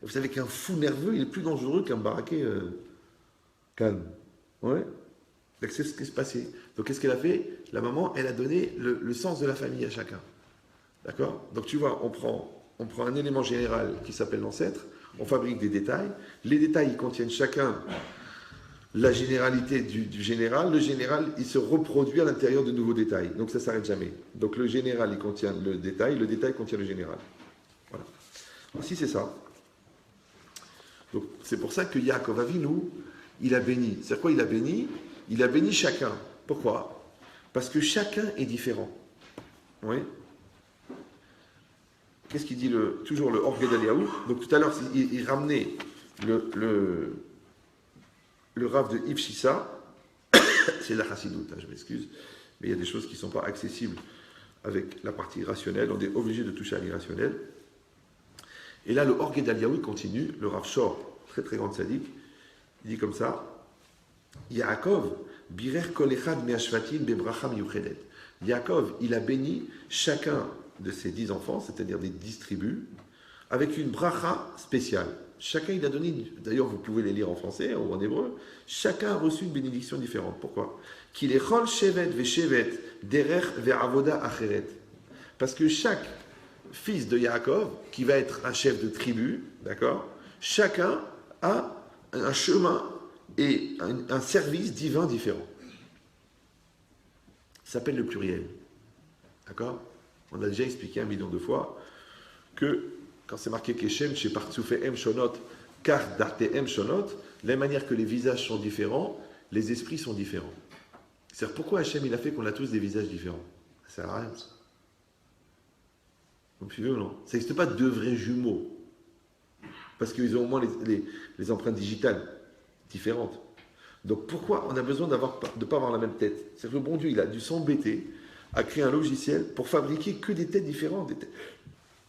Vous savez qu'un fou nerveux, il est plus dangereux qu'un baraqué calme. Ouais. Donc c'est ce qui s'est passé. Donc qu'est-ce qu'elle a fait? La maman, elle a donné le sens de la famille à chacun. D'accord? Donc tu vois, on prend un élément général qui s'appelle l'ancêtre, on fabrique des détails. Les détails, ils contiennent chacun la généralité du général. Le général, il se reproduit à l'intérieur de nouveaux détails. Donc ça ne s'arrête jamais. Donc le général, il contient le détail contient le général. Voilà. Ainsi, c'est ça. Donc c'est pour ça que Yaakov Avinu, il a béni. C'est quoi il a béni? Il a béni chacun. Pourquoi? Parce que chacun est différent. Oui. Qu'est-ce qu'il dit toujours le Or Gedaliahu? Donc tout à l'heure, il ramenait le Rav de Ibn Sissa, c'est la Chassidoute, je m'excuse, mais il y a des choses qui ne sont pas accessibles avec la partie rationnelle, on est obligé de toucher à l'irrationnel. Et là, le Or Gedaliahu continue, le Rav Shor, très très grand tzaddik, il dit comme ça, Yaakov, birer kol echad me'ashvatim bebracha miyuchedet. Yaakov, il a béni chacun de ses 10 enfants, c'est-à-dire des 10 tribus, avec une bracha spéciale. Chacun, il a donné, d'ailleurs vous pouvez les lire en français ou en hébreu, chacun a reçu une bénédiction différente. Pourquoi? Qu'il est chol shevet ve'shevet derech ve'avoda acheret. Parce que chaque fils de Yaakov, qui va être un chef de tribu, d'accord, chacun a un chemin et un service divin différent. Ça s'appelle le pluriel. D'accord? On a déjà expliqué 1 million de fois que quand c'est marqué Keshem, chez Partsufehem Shonot, car Dartehem Shonot, de la manière que les visages sont différents, les esprits sont différents. C'est-à-dire pourquoi Hachem il a fait qu'on a tous des visages différents? Ça sert à rien. Vous me suivez ou non? Ça n'existe pas de vrais jumeaux. Parce qu'ils ont au moins les empreintes digitales différentes. Donc pourquoi on a besoin de ne pas avoir la même tête? C'est que le bon Dieu, il a dû s'embêter à créer un logiciel pour fabriquer que des têtes différentes.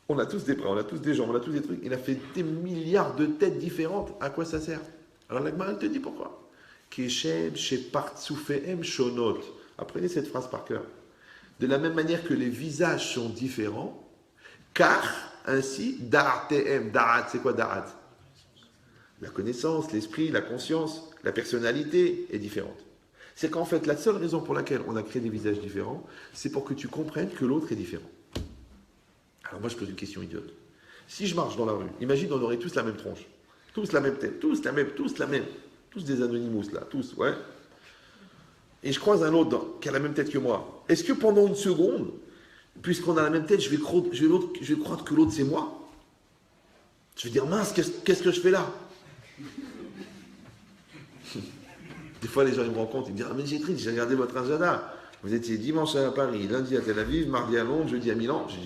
On a tous des bras, on a tous des jambes, on a tous des trucs. Il a fait des milliards de têtes différentes. À quoi ça sert? Alors la Gemara, elle te dit pourquoi. Keshem shepartsufehem shonot. Apprenez cette phrase par cœur. De la même manière que les visages sont différents, car ainsi, da'atehem. Da'at, c'est quoi da'at? La connaissance, l'esprit, la conscience, la personnalité est différente. C'est qu'en fait, la seule raison pour laquelle on a créé des visages différents, c'est pour que tu comprennes que l'autre est différent. Alors moi, je pose une question idiote. Si je marche dans la rue, imagine, on aurait tous la même tronche. Tous la même tête, tous la même. Tous des anonymous, là, tous, ouais. Et je croise un autre qui a la même tête que moi. Est-ce que pendant une seconde, puisqu'on a la même tête, je vais croire que l'autre, c'est moi? Je vais dire, mince, qu'est-ce que je fais là? Des fois, les gens ils me rencontrent, ils me disent, ah mais j'ai regardé votre agenda. Vous étiez dimanche à Paris, lundi à Tel Aviv, mardi à Londres, jeudi à Milan. Je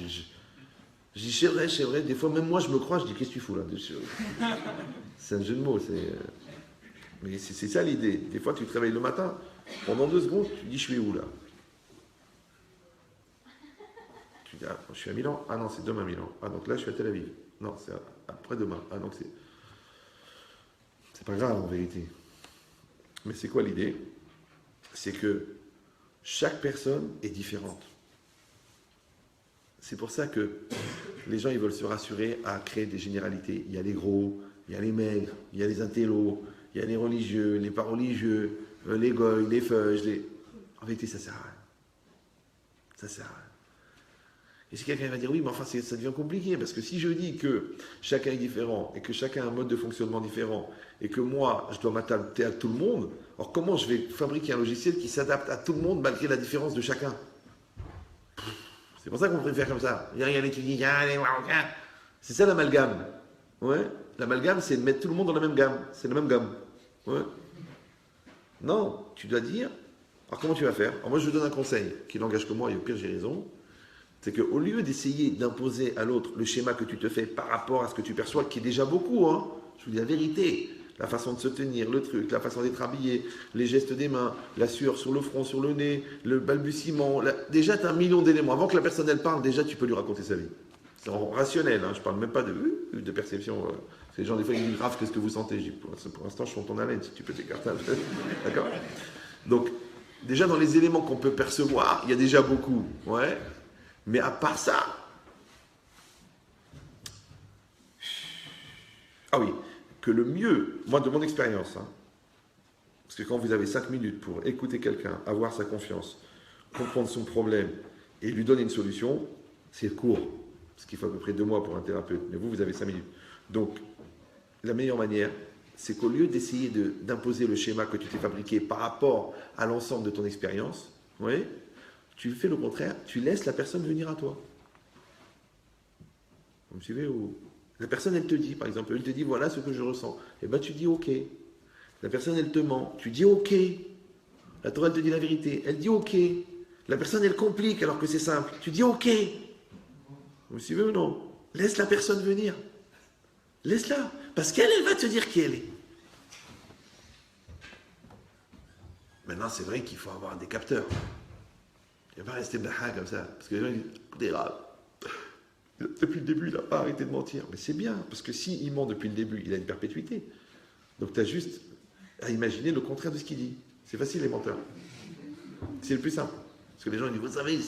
dis, c'est vrai. Des fois, même moi, je me crois, je dis, qu'est-ce que tu fous là dessus? C'est un jeu de mots, mais c'est ça l'idée. Des fois, tu te réveilles le matin, pendant 2 secondes, tu dis, je suis où là? Tu dis, ah, je suis à Milan. Ah non, c'est demain Milan. Ah, donc là, je suis à Tel Aviv. Non, c'est après-demain. Ah, donc c'est pas grave en vérité. Mais c'est quoi l'idée? C'est que chaque personne est différente. C'est pour ça que les gens ils veulent se rassurer à créer des généralités. Il y a les gros, il y a les maigres, il y a les intellos, il y a les religieux, les pas religieux, les goy, les feuges. En vérité, ça sert à rien. Ça sert à rien. Et si quelqu'un va dire oui, mais enfin ça devient compliqué, parce que si je dis que chacun est différent, et que chacun a un mode de fonctionnement différent, et que moi, je dois m'adapter à tout le monde, alors comment je vais fabriquer un logiciel qui s'adapte à tout le monde malgré la différence de chacun? C'est pour ça qu'on préfère comme ça. Il y a les Tunisiens, les Marocains. C'est ça l'amalgame. Ouais. L'amalgame, c'est de mettre tout le monde dans la même gamme. C'est la même gamme. Ouais. Non, tu dois dire, alors comment tu vas faire? Alors moi, je vous donne un conseil qui n'engage que moi, et au pire, j'ai raison. C'est qu'au lieu d'essayer d'imposer à l'autre le schéma que tu te fais par rapport à ce que tu perçois, qui est déjà beaucoup, hein, je vous dis la vérité, la façon de se tenir, le truc, la façon d'être habillé, les gestes des mains, la sueur sur le front, sur le nez, le balbutiement, déjà tu as 1 million d'éléments. Avant que la personne elle parle, déjà tu peux lui raconter sa vie. C'est rationnel, hein, je ne parle même pas de perception. Les gens des fois ils disent grave, qu'est-ce que vous sentez? Je dis, pour l'instant je sens ton haleine, si tu peux t'écarter. D'accord? Donc déjà dans les éléments qu'on peut percevoir, il y a déjà beaucoup. Ouais. Mais à part ça, ah oui, que le mieux, moi de mon expérience, hein, parce que quand vous avez 5 minutes pour écouter quelqu'un, avoir sa confiance, comprendre son problème et lui donner une solution, c'est court. Ce qu'il faut à peu près 2 mois pour un thérapeute. Mais vous avez 5 minutes. Donc, la meilleure manière, c'est qu'au lieu d'essayer d'imposer le schéma que tu t'es fabriqué par rapport à l'ensemble de ton expérience, oui, tu fais le contraire, tu laisses la personne venir à toi. Vous me suivez ou... La personne, elle te dit, par exemple, elle te dit, voilà ce que je ressens. Et bien, tu dis, ok. La personne, elle te ment. Tu dis, ok. La Torah, elle te dit la vérité. Elle dit, ok. La personne, elle complique alors que c'est simple. Tu dis, ok. Vous me suivez ou non? Laisse la personne venir. Laisse-la. Parce qu'elle, elle va te dire qui elle est. Maintenant, c'est vrai qu'il faut avoir des capteurs. Il ne va pas rester blaha comme ça. Parce que les gens disent, écoutez, depuis le début, il n'a pas arrêté de mentir. Mais c'est bien, parce que s'il ment depuis le début, il a une perpétuité. Donc tu as juste à imaginer le contraire de ce qu'il dit. C'est facile, les menteurs. C'est le plus simple. Parce que les gens disent, vous savez,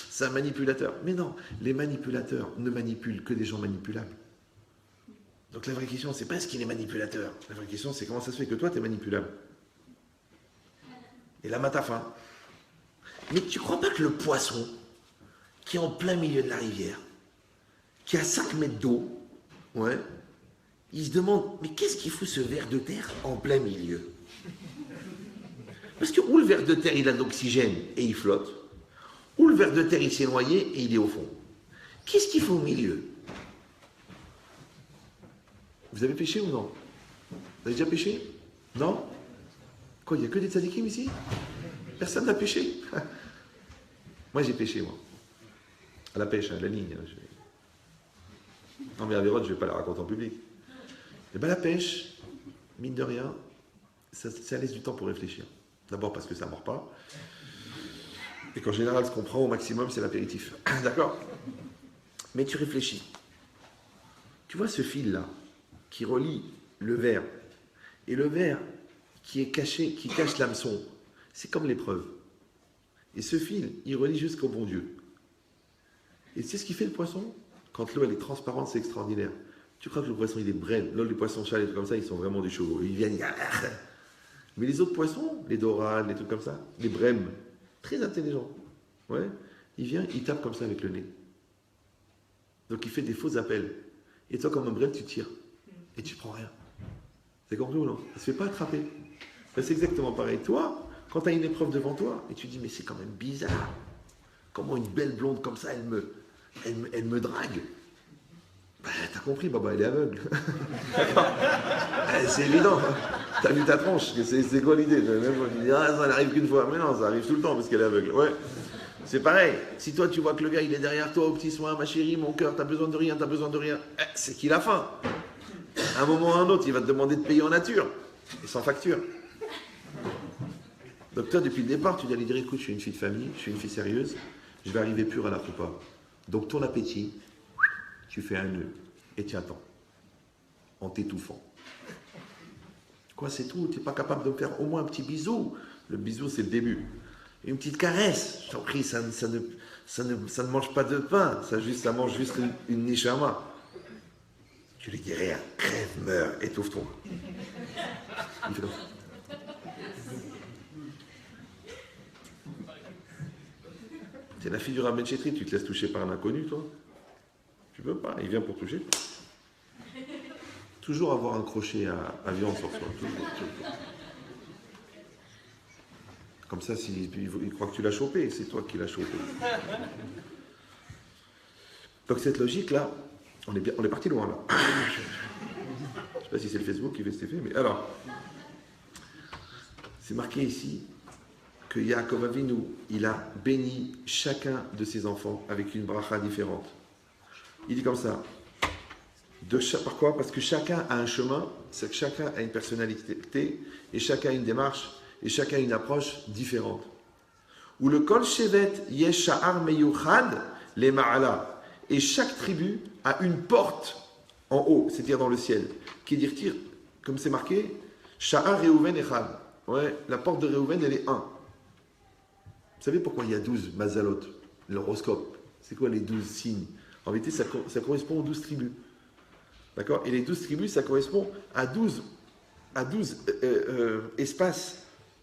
c'est un manipulateur. Mais non, les manipulateurs ne manipulent que des gens manipulables. Donc la vraie question, c'est pas est-ce qu'il est manipulateur. La vraie question, c'est comment ça se fait que toi, tu es manipulable. Et là, t'as faim. Mais tu crois pas que le poisson, qui est en plein milieu de la rivière, qui a 5 mètres d'eau, ouais, il se demande, mais qu'est-ce qu'il fout ce ver de terre en plein milieu? Parce que ou le ver de terre, il a de l'oxygène et il flotte, ou le ver de terre, il s'est noyé et il est au fond. Qu'est-ce qu'il faut au milieu? Vous avez pêché ou non? Vous avez déjà pêché? Non? Quoi, il n'y a que des tzadikim ici? Personne n'a pêché? Moi, j'ai pêché, moi. À la pêche, à la ligne. Non, mais à Vérone, je ne vais pas la raconter en public. Et bien, la pêche, mine de rien, ça laisse du temps pour réfléchir. D'abord parce que ça ne mord pas. Et qu'en général, ce qu'on prend au maximum, c'est l'apéritif. D'accord? Mais tu réfléchis. Tu vois ce fil-là, qui relie le verre, et le verre qui est caché, qui cache l'hameçon, c'est comme l'épreuve. Et ce fil, il relie jusqu'au bon Dieu. Et c'est ce qui fait le poisson. Quand l'eau elle est transparente, c'est extraordinaire. Tu crois que le poisson il est brêle? L'eau, les poissons chats, les trucs comme ça, ils sont vraiment des chevaux. Ils viennent. Mais les autres poissons, les dorades, les trucs comme ça, les brèmes, très intelligents. Ouais, il vient, il tape comme ça avec le nez. Donc il fait des faux appels. Et toi, comme ombrelle, tu tires. Et tu prends rien. C'est compris ou non? Ça ne se fait pas attraper. Ben, c'est exactement pareil. Toi, quand tu as une épreuve devant toi, et tu dis, mais c'est quand même bizarre. Comment une belle blonde comme ça, elle me drague. Ben, t'as compris, Baba, elle est aveugle. C'est évident. T'as vu ta tronche. C'est quoi l'idée? Même on dit, ah, ça n'arrive qu'une fois. Mais non, ça arrive tout le temps parce qu'elle est aveugle. Ouais. C'est pareil. Si toi, tu vois que le gars, il est derrière toi, au petit soin, ma chérie, mon cœur, t'as besoin de rien, c'est qu'il a faim. À un moment ou à un autre, il va te demander de payer en nature. Et sans facture. Donc toi, depuis le départ, tu dois lui dire, écoute, je suis une fille de famille, je suis une fille sérieuse, je vais arriver pure à la coupa. Donc ton appétit, tu fais un nœud et tu attends, en t'étouffant. Quoi, c'est tout? Tu n'es pas capable de me faire au moins un petit bisou? Le bisou, c'est le début. Une petite caresse, je t'en prie, ça ne mange pas de pain, ça mange juste une nishama. Tu lui dis rien, crève, meurs, étouffe-toi. Il fait comme ça. C'est la fille du Rabbi Chetri, tu te laisses toucher par un inconnu, toi? Tu peux pas, il vient pour toucher. Toujours avoir un crochet à viande sur soi. Toujours. Comme ça, il croit que tu l'as chopé, c'est toi qui l'as chopé. Donc cette logique-là, on est parti loin là. Je ne sais pas si c'est le Facebook qui fait cet effet, mais alors, c'est marqué ici que Yaakov Avinu, il a béni chacun de ses enfants avec une bracha différente. Il dit comme ça. Pourquoi? Parce que chacun a un chemin, c'est que chacun a une personnalité, et chacun a une démarche, et chacun a une approche différente. Où le Kol Shevet Yesh Sha'ar Meyuchad les Ma'ala. Et chaque tribu a une porte en haut, c'est-à-dire dans le ciel, qui est dire, comme c'est marqué, Sha'ar Reuven Echad. Ouais, la porte de Reuven, elle est 1. Vous savez pourquoi il y a 12 mazalot, l'horoscope? C'est quoi les 12 signes? En vérité, ça correspond aux 12 tribus. D'accord? Et les 12 tribus, ça correspond à 12 espaces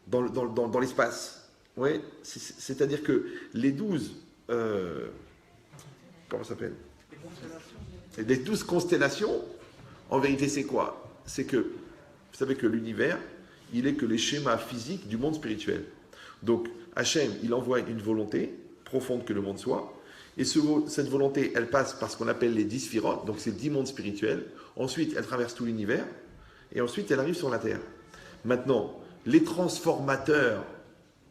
dans l'espace. Ouais, c'est-à-dire que les 12... comment ça s'appelle? Les 12 constellations, en vérité, c'est quoi? C'est que, vous savez que l'univers, il est que les schémas physiques du monde spirituel. Donc, Hachem, il envoie une volonté profonde que le monde soit, et cette volonté, elle passe par ce qu'on appelle les 10 sphirotes, donc c'est 10 mondes spirituels. Ensuite, elle traverse tout l'univers, et ensuite, elle arrive sur la Terre. Maintenant, les transformateurs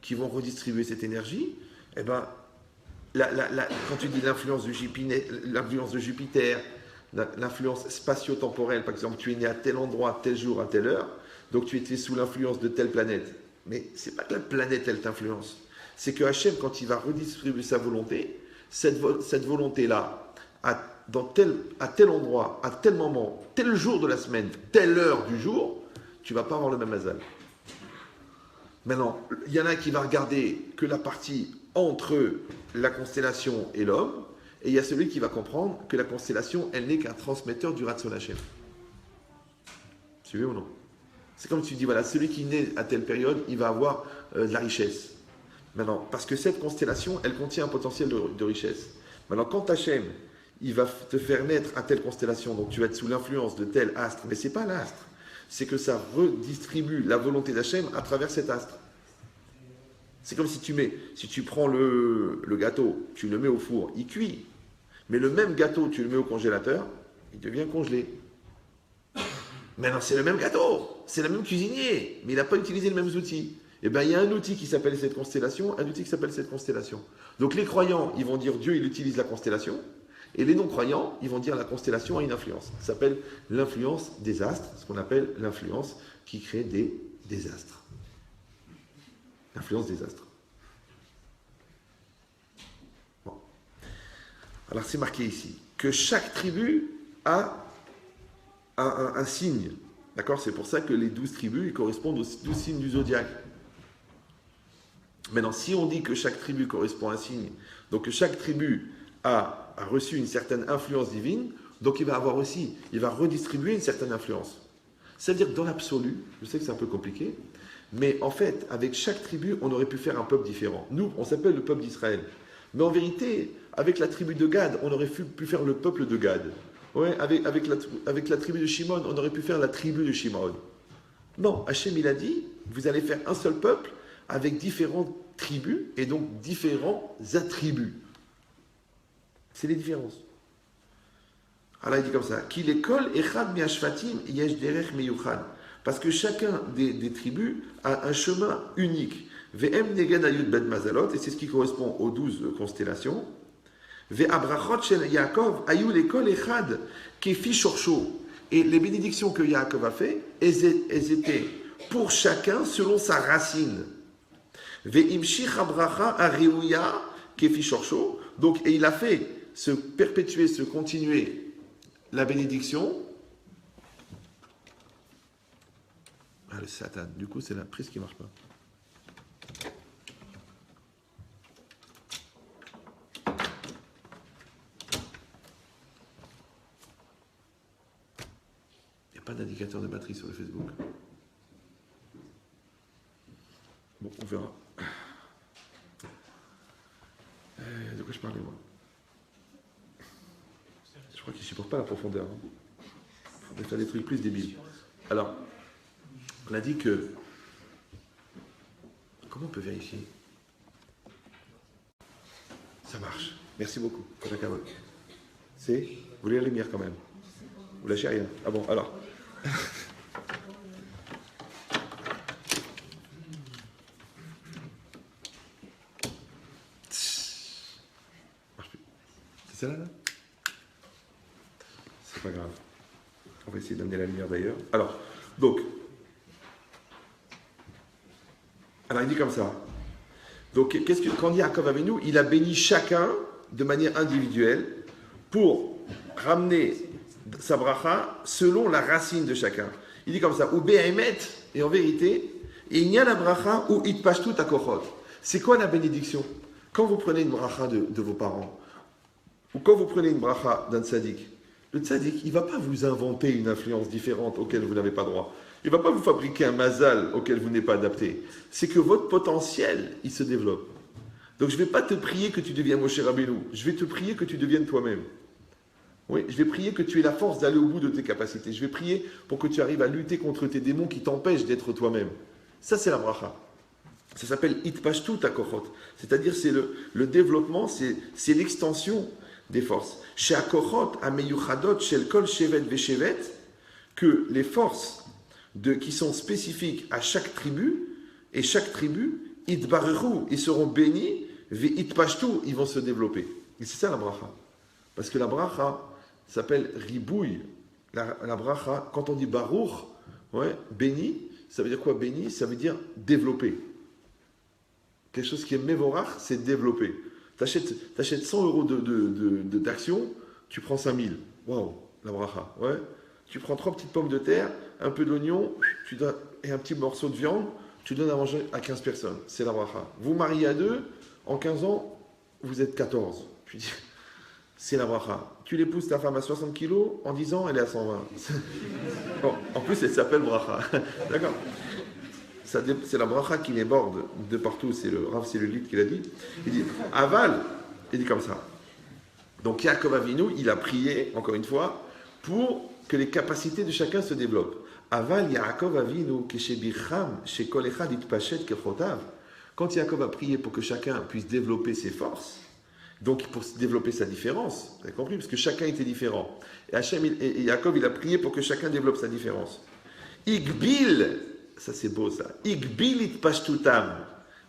qui vont redistribuer cette énergie, eh ben, quand tu dis l'influence de Jupiter, l'influence spatio-temporelle, par exemple, tu es né à tel endroit, tel jour, à telle heure, donc tu étais sous l'influence de telle planète. Mais ce n'est pas que la planète, elle t'influence. C'est que Hachem, quand il va redistribuer sa volonté, cette volonté-là, à tel endroit, à tel moment, tel jour de la semaine, telle heure du jour, tu ne vas pas avoir le même mazal. Maintenant, il y en a qui va regarder que la partie entre la constellation et l'homme, et il y a celui qui va comprendre que la constellation, elle n'est qu'un transmetteur du Ratzon Hachem. Suivez ou non? C'est comme tu dis, voilà, celui qui naît à telle période, il va avoir de la richesse. Maintenant, parce que cette constellation, elle contient un potentiel de richesse. Maintenant, quand Hachem, il va te faire naître à telle constellation, donc tu vas être sous l'influence de tel astre, mais ce n'est pas l'astre, c'est que ça redistribue la volonté d'Hachem à travers cet astre. C'est comme si tu prends le gâteau, tu le mets au four, il cuit. Mais le même gâteau, tu le mets au congélateur, il devient congelé. Maintenant, c'est le même gâteau, c'est le même cuisinier, mais il n'a pas utilisé les mêmes outils. Eh bien, il y a un outil qui s'appelle cette constellation, un outil qui s'appelle cette constellation. Donc les croyants, ils vont dire Dieu, il utilise la constellation, et les non-croyants, ils vont dire la constellation a une influence. Ça s'appelle l'influence des astres, ce qu'on appelle l'influence qui crée des désastres. L'influence des astres. Bon. Alors c'est marqué ici que chaque tribu a un signe. D'accord? C'est pour ça que les 12 tribus ils correspondent aux 12 signes du zodiaque. Maintenant, si on dit que chaque tribu correspond à un signe, donc que chaque tribu a reçu une certaine influence divine, donc il va redistribuer une certaine influence. C'est-à-dire que dans l'absolu, je sais que c'est un peu compliqué, mais en fait, avec chaque tribu, on aurait pu faire un peuple différent. Nous, on s'appelle le peuple d'Israël. Mais en vérité, avec la tribu de Gad, on aurait pu faire le peuple de Gad. Ouais, avec la tribu de Shimon, on aurait pu faire la tribu de Shimon. Non, Hachem, il a dit, vous allez faire un seul peuple avec différentes tribus et donc différents attributs. C'est les différences. Alors il dit comme ça, qu'il école echad miashvatim yesh derech meyuchad. Parce que chacun des tribus a un chemin unique. Ve'em neged ayud bet mazalot, et c'est ce qui correspond aux 12 constellations. Ve'abrachot shel Yaakov ayud l'école echad kefi shorsho. Et les bénédictions que Yaakov a fait, elles étaient pour chacun selon sa racine. Ve'imshich abracha ariuya kefi shorsho. Donc, et il a fait se perpétuer, se continuer la bénédiction. Ah, le Satan. Du coup, c'est la prise qui ne marche pas. Il n'y a pas d'indicateur de batterie sur le Facebook. Bon, on verra. De quoi je parlais, moi? Je crois qu'il ne supporte pas la profondeur. Il faudrait faire des trucs plus débiles. Alors, on a dit que... Comment on peut vérifier? Ça marche. Merci beaucoup. C'est... Vous voulez la lumière quand même? Vous lâchez rien. Ah bon, alors. C'est celle-là, là? C'est pas grave. On va essayer d'amener la lumière d'ailleurs. Alors, donc... Alors il dit comme ça. Donc quand Yaakov Avinu, il a béni chacun de manière individuelle pour ramener sa bracha selon la racine de chacun. Il dit comme ça, ou be'emet, et en vérité, il y a la bracha ou itpashtu takochot. C'est quoi la bénédiction? Quand vous prenez une bracha de vos parents, ou quand vous prenez une bracha d'un tzaddik, le tzaddik, il ne va pas vous inventer une influence différente auquel vous n'avez pas droit. Il ne va pas vous fabriquer un mazal auquel vous n'êtes pas adapté. C'est que votre potentiel, il se développe. Donc je ne vais pas te prier que tu deviennes Moshe Rabbeinu. Je vais te prier que tu deviennes toi-même. Oui, je vais prier que tu aies la force d'aller au bout de tes capacités. Je vais prier pour que tu arrives à lutter contre tes démons qui t'empêchent d'être toi-même. Ça, c'est la bracha. Ça s'appelle itpashtu takochot. C'est-à-dire, c'est le développement, c'est l'extension des forces. Chez akochot, ameyuchadot, shel kol shevet veshevet, que les forces qui sont spécifiques à chaque tribu, et chaque tribu, itbareru, ils seront bénis, ve'itpashtu, ils vont se développer. Et c'est ça la bracha. Parce que la bracha s'appelle ribouille. La bracha, quand on dit baruch, ouais, béni, ça veut dire quoi béni? Ça veut dire développer. Quelque chose qui est mévorach, c'est développer. T'achètes 100 euros d'action, tu prends 5000. Waouh, la bracha. Ouais. Tu prends 3 petites pommes de terre, un peu d'oignon et un petit morceau de viande, tu donnes à manger à 15 personnes. C'est la bracha. Vous mariez à 2, en 15 ans, vous êtes 14. Puis, c'est la bracha. Tu l'épouses ta femme à 60 kilos, en 10 ans, elle est à 120. Bon, en plus, elle s'appelle bracha. D'accord? C'est la bracha qui déborde de partout. C'est le Rav, c'est le Lid qui l'a dit. Il dit, aval, il dit comme ça. Donc, Yaakov Avinu, il a prié, encore une fois, pour que les capacités de chacun se développent. Aval Yaakov Avinu keshebicham shekol echad itpashet kechotav. Quand Yaakov a prié pour que chacun puisse développer ses forces, donc pour développer sa différence, vous avez compris, parce que chacun était différent. Et Yaakov, il a prié pour que chacun développe sa différence. Igbil, ça c'est beau ça. Igbil itpashtutam.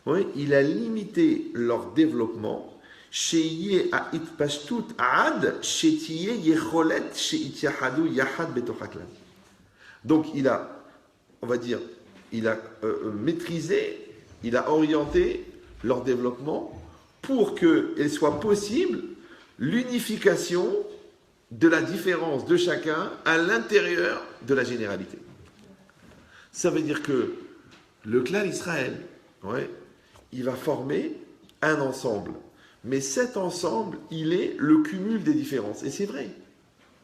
Oui, il a limité leur développement. Sheye a itpashtut ad shetiye yecholet sheitiachadu yachad betochaklan. Donc il a, on va dire, il a maîtrisé, il a orienté leur développement pour qu'il soit possible l'unification de la différence de chacun à l'intérieur de la généralité. Ça veut dire que le clan Israël, ouais, il va former un ensemble. Mais cet ensemble, il est le cumul des différences. Et c'est vrai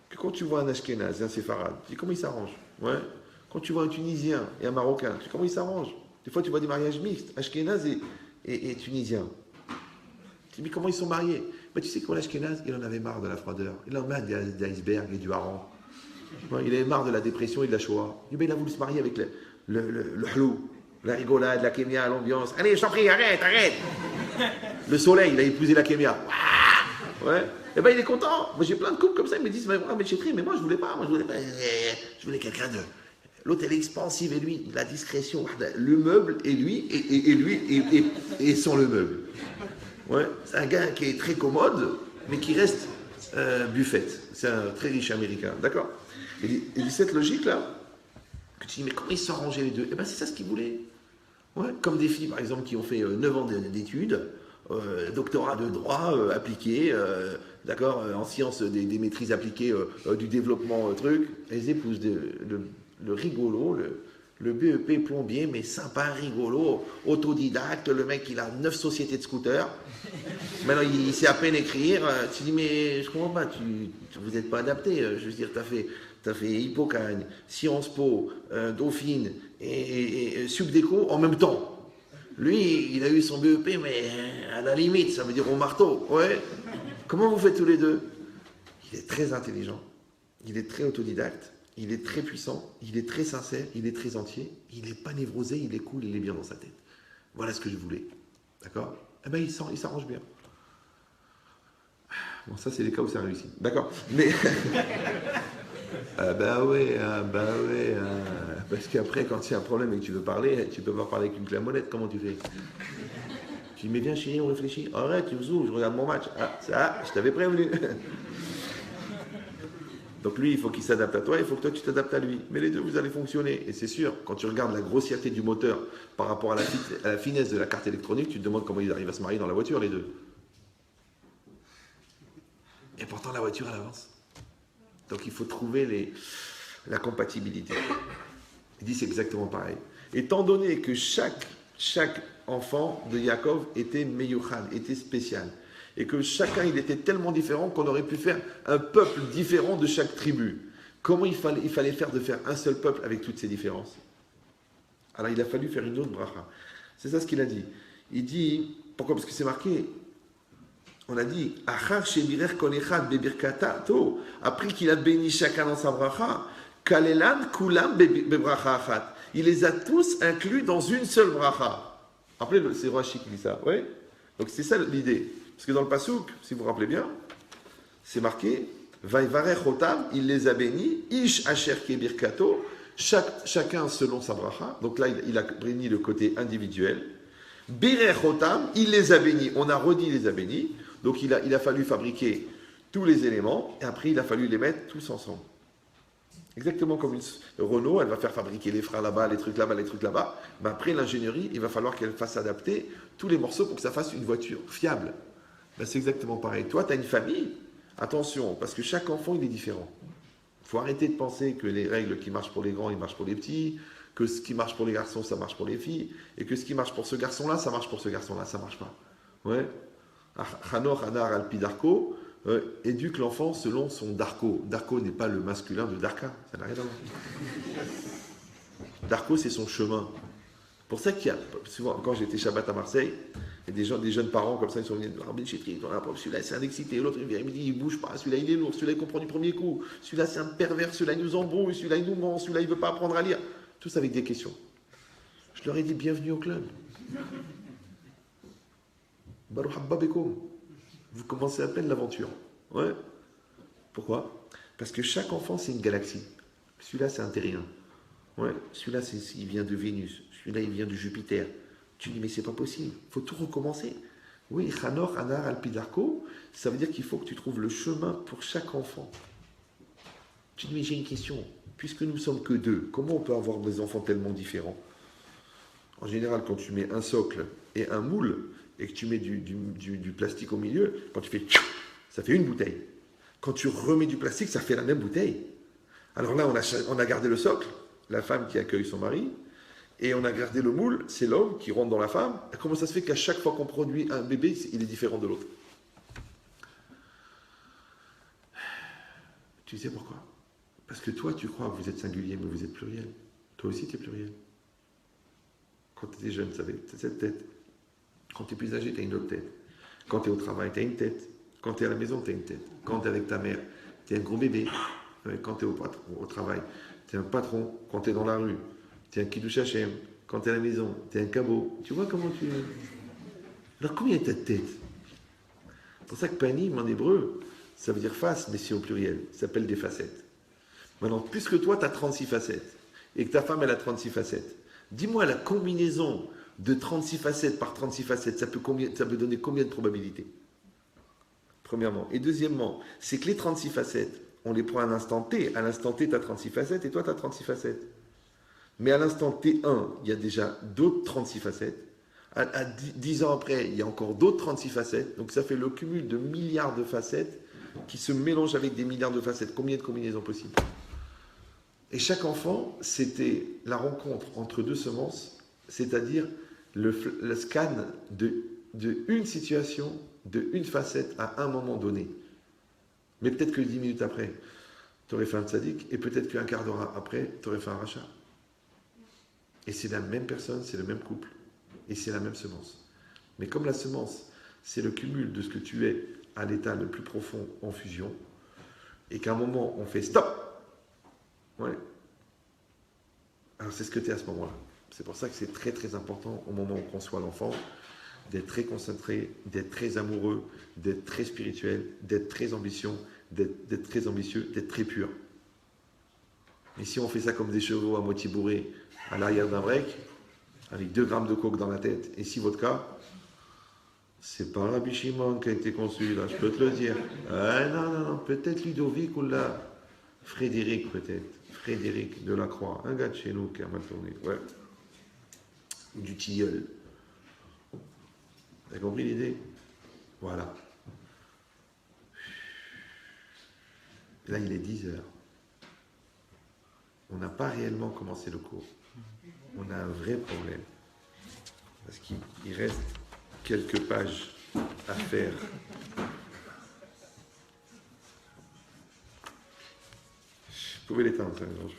que quand tu vois un Ashkénaz et un Séfarade, tu dis comment ils s'arrangent. Ouais. Quand tu vois un Tunisien et un Marocain, tu dis comment ils s'arrangent. Des fois, tu vois des mariages mixtes, Ashkénaz et Tunisien. Tu dis, mais comment ils sont mariés? Bah, tu sais que l'Ashkénaze, il en avait marre de la froideur. Il en a marre des icebergs et du hareng. Ouais, il avait marre de la dépression et de la Shoah. Il a voulu se marier avec le hlou, la rigolade, la kémia, l'ambiance. Allez, je t'en prie, arrête, arrête. Le soleil, il a épousé la kémia. Ouais. Et ben il est content. Moi j'ai plein de couples comme ça, ils me disent, mais chérie, mais moi je voulais pas, je voulais quelqu'un de. L'autre elle est expansive et lui, la discrétion, le meuble et lui, et lui, et sans le meuble. Ouais. C'est un gars qui est très commode, mais qui reste buffette. C'est un très riche américain, d'accord? Et cette logique-là, que tu dis, mais comment ils se sont rangés les deux? Eh bien, c'est ça ce qu'ils voulaient. Ouais, comme des filles, par exemple, qui ont fait 9 ans d'études, doctorat de droit appliqué, d'accord, en sciences des maîtrises appliquées du développement truc. Elles épousent le rigolo, le BEP plombier, mais sympa, rigolo, autodidacte. Le mec, il a 9 sociétés de scooters. Maintenant, il sait à peine écrire. Tu dis, mais je comprends pas, vous n'êtes pas adapté. Je veux dire, t'as fait Hippocagne, Sciences Po, Dauphine et Subdeco en même temps. Lui, il a eu son BEP, mais à la limite, ça veut dire au marteau. Ouais. Comment vous faites tous les deux? Il est très intelligent, il est très autodidacte, il est très puissant, il est très sincère, il est très entier, il n'est pas névrosé, il est cool, il est bien dans sa tête. Voilà ce que je voulais. D'accord? Eh bien, il s'arrange bien. Bon, ça, c'est les cas où ça réussit. D'accord? Mais. Bah ouais. Parce qu'après, quand il y a un problème et que tu veux parler, tu peux pas parler avec une clamonette. Comment tu fais? Tu dis, mais viens chérie, on réfléchit. Arrête, tu me saoules, je regarde mon match. Ah, ça, je t'avais prévenu. Donc lui, il faut qu'il s'adapte à toi, il faut que toi, tu t'adaptes à lui. Mais les deux, vous allez fonctionner. Et c'est sûr, quand tu regardes la grossièreté du moteur par rapport à la finesse de la carte électronique, tu te demandes comment ils arrivent à se marier dans la voiture, les deux. Et pourtant, la voiture, elle avance. Donc il faut trouver la compatibilité. Il dit c'est exactement pareil. Étant donné que chaque enfant de Yaakov était meyuchad, était spécial, et que chacun il était tellement différent qu'on aurait pu faire un peuple différent de chaque tribu. Comment il fallait faire de faire un seul peuple avec toutes ces différences? Alors il a fallu faire une autre bracha. C'est ça ce qu'il a dit. Il dit, pourquoi? Parce que c'est marqué. On a dit, après qu'il a béni chacun dans sa bracha, Kalelan kulam bebracha achat. Il les a tous inclus dans une seule bracha. Rappelez, c'est Rashi qui dit ça, oui? Donc c'est ça l'idée. Parce que dans le Passouk, si vous vous rappelez bien, c'est marqué, Vaivarech otam, il les a bénis, Ish asher kebirkato, chacun selon sa bracha. Donc là, il a béni le côté individuel. Birech otam, il les a bénis. On a redit les a bénis. Donc il a fallu fabriquer tous les éléments et après il a fallu les mettre tous ensemble. Exactement comme Renault, elle va faire fabriquer les freins là-bas, les trucs là-bas, les trucs là-bas. Mais après l'ingénierie, il va falloir qu'elle fasse adapter tous les morceaux pour que ça fasse une voiture fiable. Ben, c'est exactement pareil. Toi, tu as une famille, attention, parce que chaque enfant il est différent. Il faut arrêter de penser que les règles qui marchent pour les grands, ils marchent pour les petits, que ce qui marche pour les garçons, ça marche pour les filles, et que ce qui marche pour ce garçon-là, ça marche pour ce garçon-là, ça marche pas. Ouais. Hanor Hanar Alpi Darko éduque l'enfant selon son Darko. Darko n'est pas le masculin de Darka, ça n'a rien à voir. Darko, c'est son chemin. Pour ça qu'il y a, souvent, quand j'étais Shabbat à Marseille, il y a des jeunes parents comme ça, ils sont venus, Rabbi Chétri, celui-là c'est un excité, l'autre il vient, il me dit, il bouge pas, celui-là il est lourd, celui-là il comprend du premier coup, celui-là c'est un pervers, celui-là il nous embrouille, celui-là il nous ment, celui-là il veut pas apprendre à lire. Tous avec des questions. Je leur ai dit, bienvenue au club. Baruch Habba Bekoum. Vous commencez à peine l'aventure. Ouais. Pourquoi? Parce que chaque enfant, c'est une galaxie. Celui-là, c'est un terrien. Ouais. Celui-là, il vient de Vénus. Celui-là, il vient de Jupiter. Tu dis, mais c'est pas possible. Il faut tout recommencer. Oui, Chanor, Anar, Alpidarko, ça veut dire qu'il faut que tu trouves le chemin pour chaque enfant. Tu dis, mais j'ai une question. Puisque nous sommes que deux, comment on peut avoir des enfants tellement différents? En général, quand tu mets un socle et un moule, et que tu mets du plastique au milieu, quand tu fais, ça fait une bouteille. Quand tu remets du plastique, ça fait la même bouteille. Alors là, on a gardé le socle, la femme qui accueille son mari, et on a gardé le moule, c'est l'homme qui rentre dans la femme. Et comment ça se fait qu'à chaque fois qu'on produit un bébé, il est différent de l'autre? Tu sais pourquoi? Parce que toi, tu crois que vous êtes singulier, mais vous êtes pluriel. Toi aussi, tu es pluriel. Quand tu étais jeune, tu avais cette tête. Quand tu es plus âgé, tu as une autre tête. Quand tu es au travail, tu as une tête. Quand tu es à la maison, tu as une tête. Quand tu es avec ta mère, tu es un gros bébé. Quand tu es au travail, tu es un patron. Quand tu es dans la rue, tu es un kiddush Hashem. Quand tu es à la maison, tu es un cabot. Tu vois comment tu... Alors combien t'as de têtes? C'est pour ça que panim en hébreu, ça veut dire face, mais c'est au pluriel. Ça s'appelle des facettes. Maintenant, puisque toi, tu as 36 facettes, et que ta femme, elle a 36 facettes, dis-moi la combinaison de 36 facettes par 36 facettes, ça peut donner combien de probabilités? Premièrement. Et deuxièmement, c'est que les 36 facettes, on les prend à l'instant T. À l'instant T, tu as 36 facettes, et toi, tu as 36 facettes. Mais à l'instant T1, il y a déjà d'autres 36 facettes. À 10 ans après, il y a encore d'autres 36 facettes. Donc ça fait le cumul de milliards de facettes qui se mélangent avec des milliards de facettes. Combien de combinaisons possibles? Et chaque enfant, c'était la rencontre entre deux semences, c'est-à-dire le scan de une situation, de une facette à un moment donné. Mais peut-être que 10 minutes après, tu aurais fait un tzaddik, et peut-être qu'un quart d'heure après, tu aurais fait un rachat. Et c'est la même personne, c'est le même couple, et c'est la même semence. Mais comme la semence, c'est le cumul de ce que tu es à l'état le plus profond en fusion, et qu'à un moment, on fait stop. Ouais. Alors c'est ce que tu es à ce moment-là. C'est pour ça que c'est très très important au moment où on conçoit l'enfant, d'être très concentré, d'être très amoureux, d'être très spirituel, d'être très ambitieux, d'être très pur. Et si on fait ça comme des chevaux à moitié bourrés à l'arrière d'un break, avec 2 grammes de coke dans la tête et 6 vodka, c'est pas Rabbi Shimon qui a été conçu là, je peux te le dire. Non, peut-être Ludovic ou là, Frédéric peut-être. Frédéric de la Croix, un gars de chez nous qui a mal tourné, ouais. Ou du tilleul. T'as compris l'idée? Voilà. Là, il est 10 heures. On n'a pas réellement commencé le cours. On a un vrai problème. Parce qu'il reste quelques pages à faire. Vous pouvez l'éteindre, ça, non,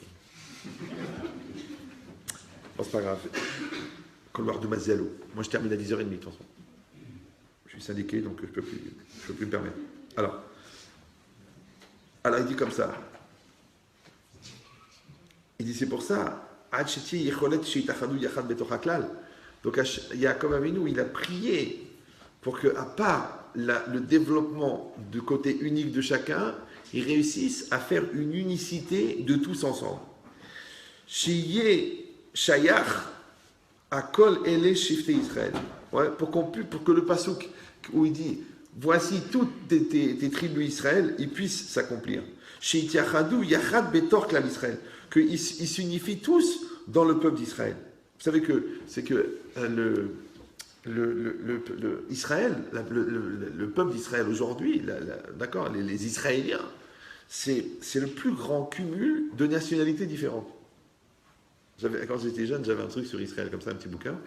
bon, c'est pas grave. Couloir de Mazello. Moi, je termine à 10h30, de toute façon. Je suis syndiqué, donc je peux plus me permettre. Alors, il dit comme ça. Il dit, c'est pour ça, donc Yaakov Avinu, il a prié pour que, à part le développement du côté unique de chacun, ils réussissent à faire une unicité de tous ensemble. Shiye Shayach Akol Ele Shifte Israël. Ouais, pour que le pasuk où il dit voici toutes tes tribus Israël, ils puissent s'accomplir. Sheitiachadu Yachad Betor Klal Israël. Qu'ils s'unifient tous dans le peuple d'Israël. Vous savez que c'est que Israël, le peuple d'Israël aujourd'hui, d'accord, les Israéliens, c'est le plus grand cumul de nationalités différentes. Quand j'étais jeune, j'avais un truc sur Israël, comme ça, un petit bouquin,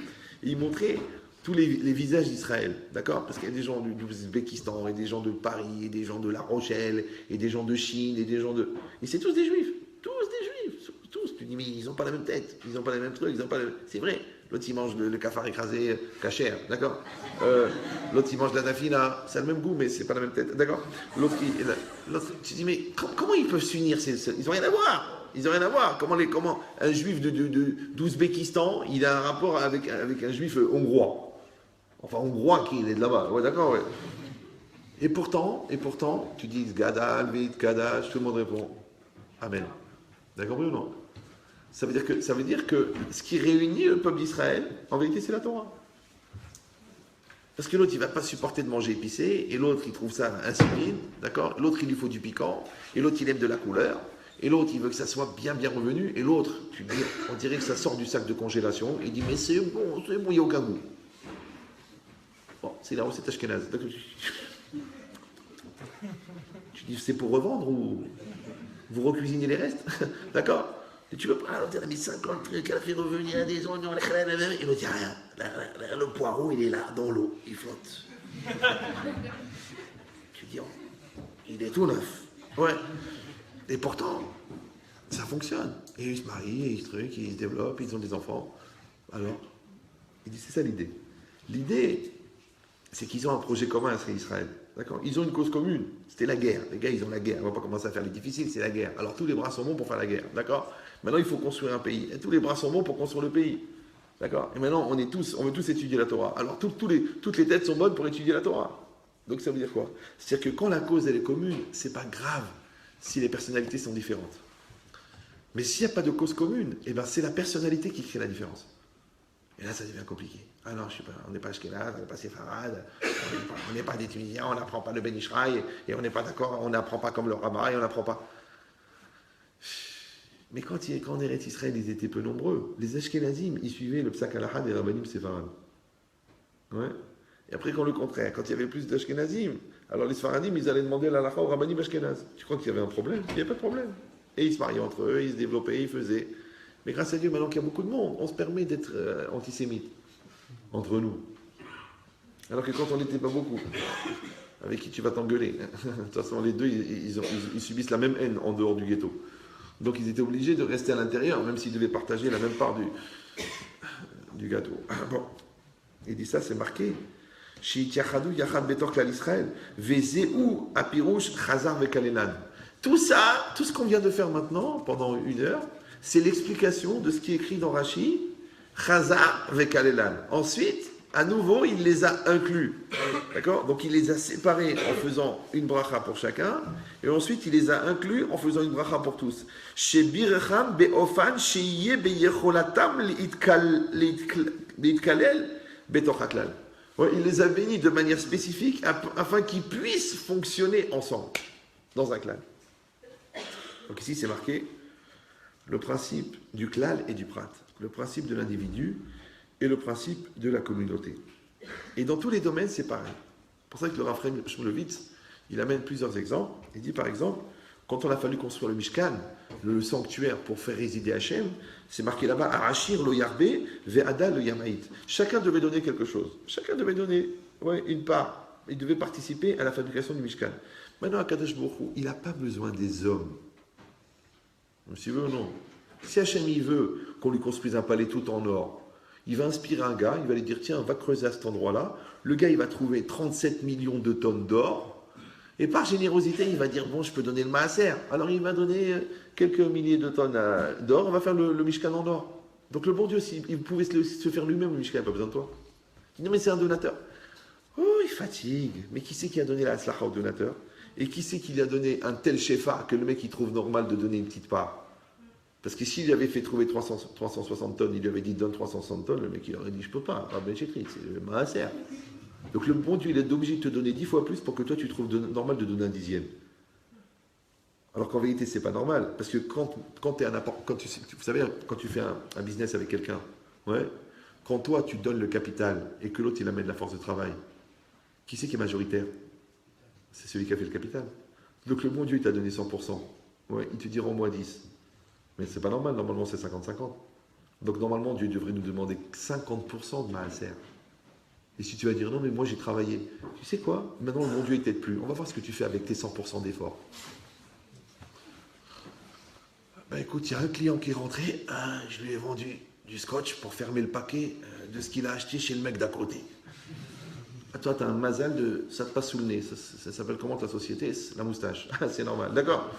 et il montrait tous les visages d'Israël, d'accord? Parce qu'il y a des gens du Ouzbékistan, et des gens de Paris, et des gens de La Rochelle, et des gens de Chine, et des gens de... Et c'est tous des Juifs, tous. Tu dis, mais ils n'ont pas la même tête, ils n'ont pas les mêmes trucs, c'est vrai. L'autre, il mange le cafard écrasé, cachère, d'accord? L'autre, il mange la dafina, c'est le même goût, mais c'est pas la même tête, d'accord? L'autre, tu dis, mais comment ils peuvent s'unir? Ils n'ont rien à voir. Ils n'ont rien à voir. Comment un juif d'Ouzbékistan, il a un rapport avec un juif hongrois? Enfin, hongrois qui est de là-bas, ouais, d'accord, ouais. Et pourtant, tu dis, Gadal, Vit, Kadash, tout le monde répond, Amen. Vous avez compris ou non? Ça veut dire que ce qui réunit le peuple d'Israël, en vérité, c'est la Torah. Parce que l'autre, il ne va pas supporter de manger épicé, et l'autre, il trouve ça insipide, d'accord? L'autre, il lui faut du piquant, et l'autre, il aime de la couleur, et l'autre, il veut que ça soit bien revenu, et l'autre, on dirait que ça sort du sac de congélation, il dit, mais c'est bon, il n'y a aucun goût. Bon, c'est la recette ashkénaze. Tu dis, c'est pour revendre, ou vous recuisinez les restes? D'accord? Et tu veux pas, l'autre, il a mis 50 trucs, elle a fait revenir des oignons, et l'autre, il n'y a rien. Le poireau, il est là, dans l'eau, il flotte. Tu dis, oh, il est tout neuf. Ouais. Et pourtant, ça fonctionne. Et ils se marient, ils se développent, ils ont des enfants. Alors, il dit, c'est ça l'idée. L'idée, c'est qu'ils ont un projet commun avec Israël. D'accord? Ils ont une cause commune. C'était la guerre. Les gars, ils ont la guerre. On ne va pas commencer à faire les difficiles, c'est la guerre. Alors tous les bras sont bons pour faire la guerre. D'accord? Maintenant, il faut construire un pays. Et tous les bras sont bons pour construire le pays. D'accord? Et maintenant, on veut tous étudier la Torah. Alors toutes les têtes sont bonnes pour étudier la Torah. Donc ça veut dire quoi? C'est-à-dire que quand la cause elle est commune, c'est pas grave si les personnalités sont différentes. Mais s'il n'y a pas de cause commune, eh ben c'est la personnalité qui crée la différence. Et là, ça devient compliqué. Ah non, on n'est pas Ashkenaz, on n'est pas Séfarade, on n'est pas des Tunisiens, on n'apprend pas le Ben Ishraï, et on n'est pas d'accord, on n'apprend pas comme le Rabbin, et on n'apprend pas. Mais quand en Eretz Israël, ils étaient peu nombreux, les Ashkenazim, ils suivaient le Psak Halakha des Rabbanim Séfarades. Ouais. Et après, quand le contraire, quand il y avait plus d'Ashkenazim, alors les Sfaradim, ils allaient demander l'Halakha aux Rabbanim Ashkenaz. Tu crois qu'il y avait un problème? Il n'y avait pas de problème. Et ils se mariaient entre eux, ils se développaient, ils faisaient. Mais grâce à Dieu, maintenant qu'il y a beaucoup de monde, on se permet d'être antisémites entre nous. Alors que quand on n'était pas beaucoup, avec qui tu vas t'engueuler? De toute façon, les deux, ils subissent la même haine en dehors du ghetto. Donc ils étaient obligés de rester à l'intérieur, même s'ils devaient partager la même part du gâteau. Bon, il dit ça, c'est marqué. Tout ça, tout ce qu'on vient de faire maintenant, pendant 1 heure, c'est l'explication de ce qui est écrit dans Rashi, Chazar vekalelan. Ensuite, à nouveau, il les a inclus. D'accord? Donc il les a séparés en faisant une bracha pour chacun, et ensuite il les a inclus en faisant une bracha pour tous. Shebirecham be'ofan sheyeh beyecholatam leitkalel betoch haklal. Ouais, il les a bénis de manière spécifique afin qu'ils puissent fonctionner ensemble, dans un clan. Donc ici, c'est marqué le principe du klal et du prat, le principe de l'individu et le principe de la communauté. Et dans tous les domaines, c'est pareil. C'est pour ça que le Rav Shmulevitz, il amène plusieurs exemples. Il dit par exemple, quand on a fallu construire le Mishkan, le sanctuaire pour faire résider Hachem, c'est marqué là-bas, Arachir lo yarbe, ve'ada lo yamaït. Chacun devait donner quelque chose. Chacun devait donner une part. Il devait participer à la fabrication du Mishkan. Maintenant, Akadosh Baruch Hu, il n'a pas besoin des hommes. Si veut ou non. Si Hachem il veut qu'on lui construise un palais tout en or, il va inspirer un gars, il va lui dire tiens, va creuser à cet endroit-là. Le gars, il va trouver 37 millions de tonnes d'or. Et par générosité, il va dire bon, je peux donner le maaser. Alors il va donner quelques milliers de tonnes d'or, on va faire le Mishkan en or. Donc le bon Dieu, il pouvait se faire lui-même le Mishkan, pas besoin de toi. Il dit non, mais c'est un donateur. Oh, il fatigue. Mais qui c'est qui a donné la slacha au donateur? Et qui c'est qui lui a donné un tel shefa que le mec il trouve normal de donner une petite part? Parce que s'il avait fait trouver 360 tonnes, il lui avait dit donne 360 tonnes, le mec il aurait dit je peux pas, c'est le maaser. Donc le bon Dieu il est obligé de te donner 10 fois plus pour que toi tu trouves normal de donner un dixième. Alors qu'en vérité c'est pas normal, parce que quand tu es vous savez, quand tu fais un business avec quelqu'un, quand toi tu donnes le capital et que l'autre il amène la force de travail, qui c'est qui est majoritaire? C'est celui qui a fait le capital. Donc le bon Dieu il t'a donné 100%, il te dira moi 10. Mais c'est pas normal, normalement c'est 50-50. Donc normalement Dieu devrait nous demander 50% de maaser. Et si tu vas dire non mais moi j'ai travaillé, tu sais quoi? Maintenant le bon Dieu il t'aide plus. On va voir ce que tu fais avec tes 100% d'efforts. Ben écoute, il y a un client qui est rentré, je lui ai vendu du scotch pour fermer le paquet de ce qu'il a acheté chez le mec d'à côté. Toi tu as un mazal ça te passe sous le nez. Ça s'appelle comment ta société? La moustache. C'est normal, d'accord?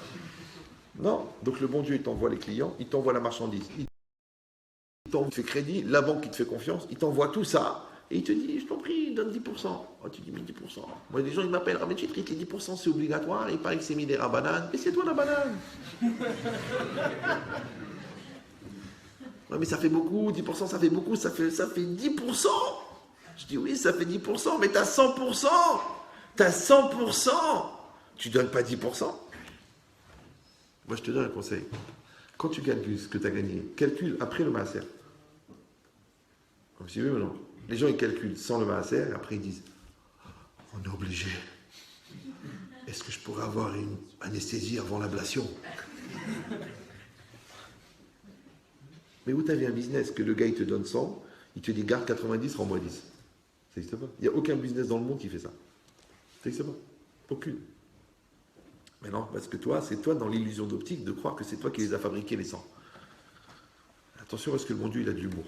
Non, donc le bon Dieu il t'envoie les clients, il t'envoie la marchandise, il fait crédit, la banque qui te fait confiance, il t'envoie tout ça, et il te dit, je t'en prie, donne 10%. Oh, tu dis, mais 10%. Moi, les gens, ils m'appellent, mais Chitrit, les 10% c'est obligatoire, il paraît que c'est mis des bananes, mais c'est toi la banane. Ouais, mais ça fait beaucoup, 10% ça fait beaucoup, ça fait 10%. Je dis, oui, ça fait 10%, mais t'as 100%. T'as 100%. Tu donnes pas 10%. Moi, je te donne un conseil. Quand tu calcules ce que tu as gagné, calcule après le maaser. Comme si oui ou non. Les gens, ils calculent sans le maaser, et après ils disent on est obligé. Est-ce que je pourrais avoir une anesthésie avant l'ablation? Mais où tu avais un business que le gars, il te donne 100, il te dit garde 90, rends-moi 10. Ça n'existe pas. Il n'y a aucun business dans le monde qui fait ça. Ça n'existe pas. Aucune. Mais non, parce que toi, c'est toi dans l'illusion d'optique de croire que c'est toi qui les as fabriqués, les 100. Attention parce que le bon Dieu, il a de l'humour.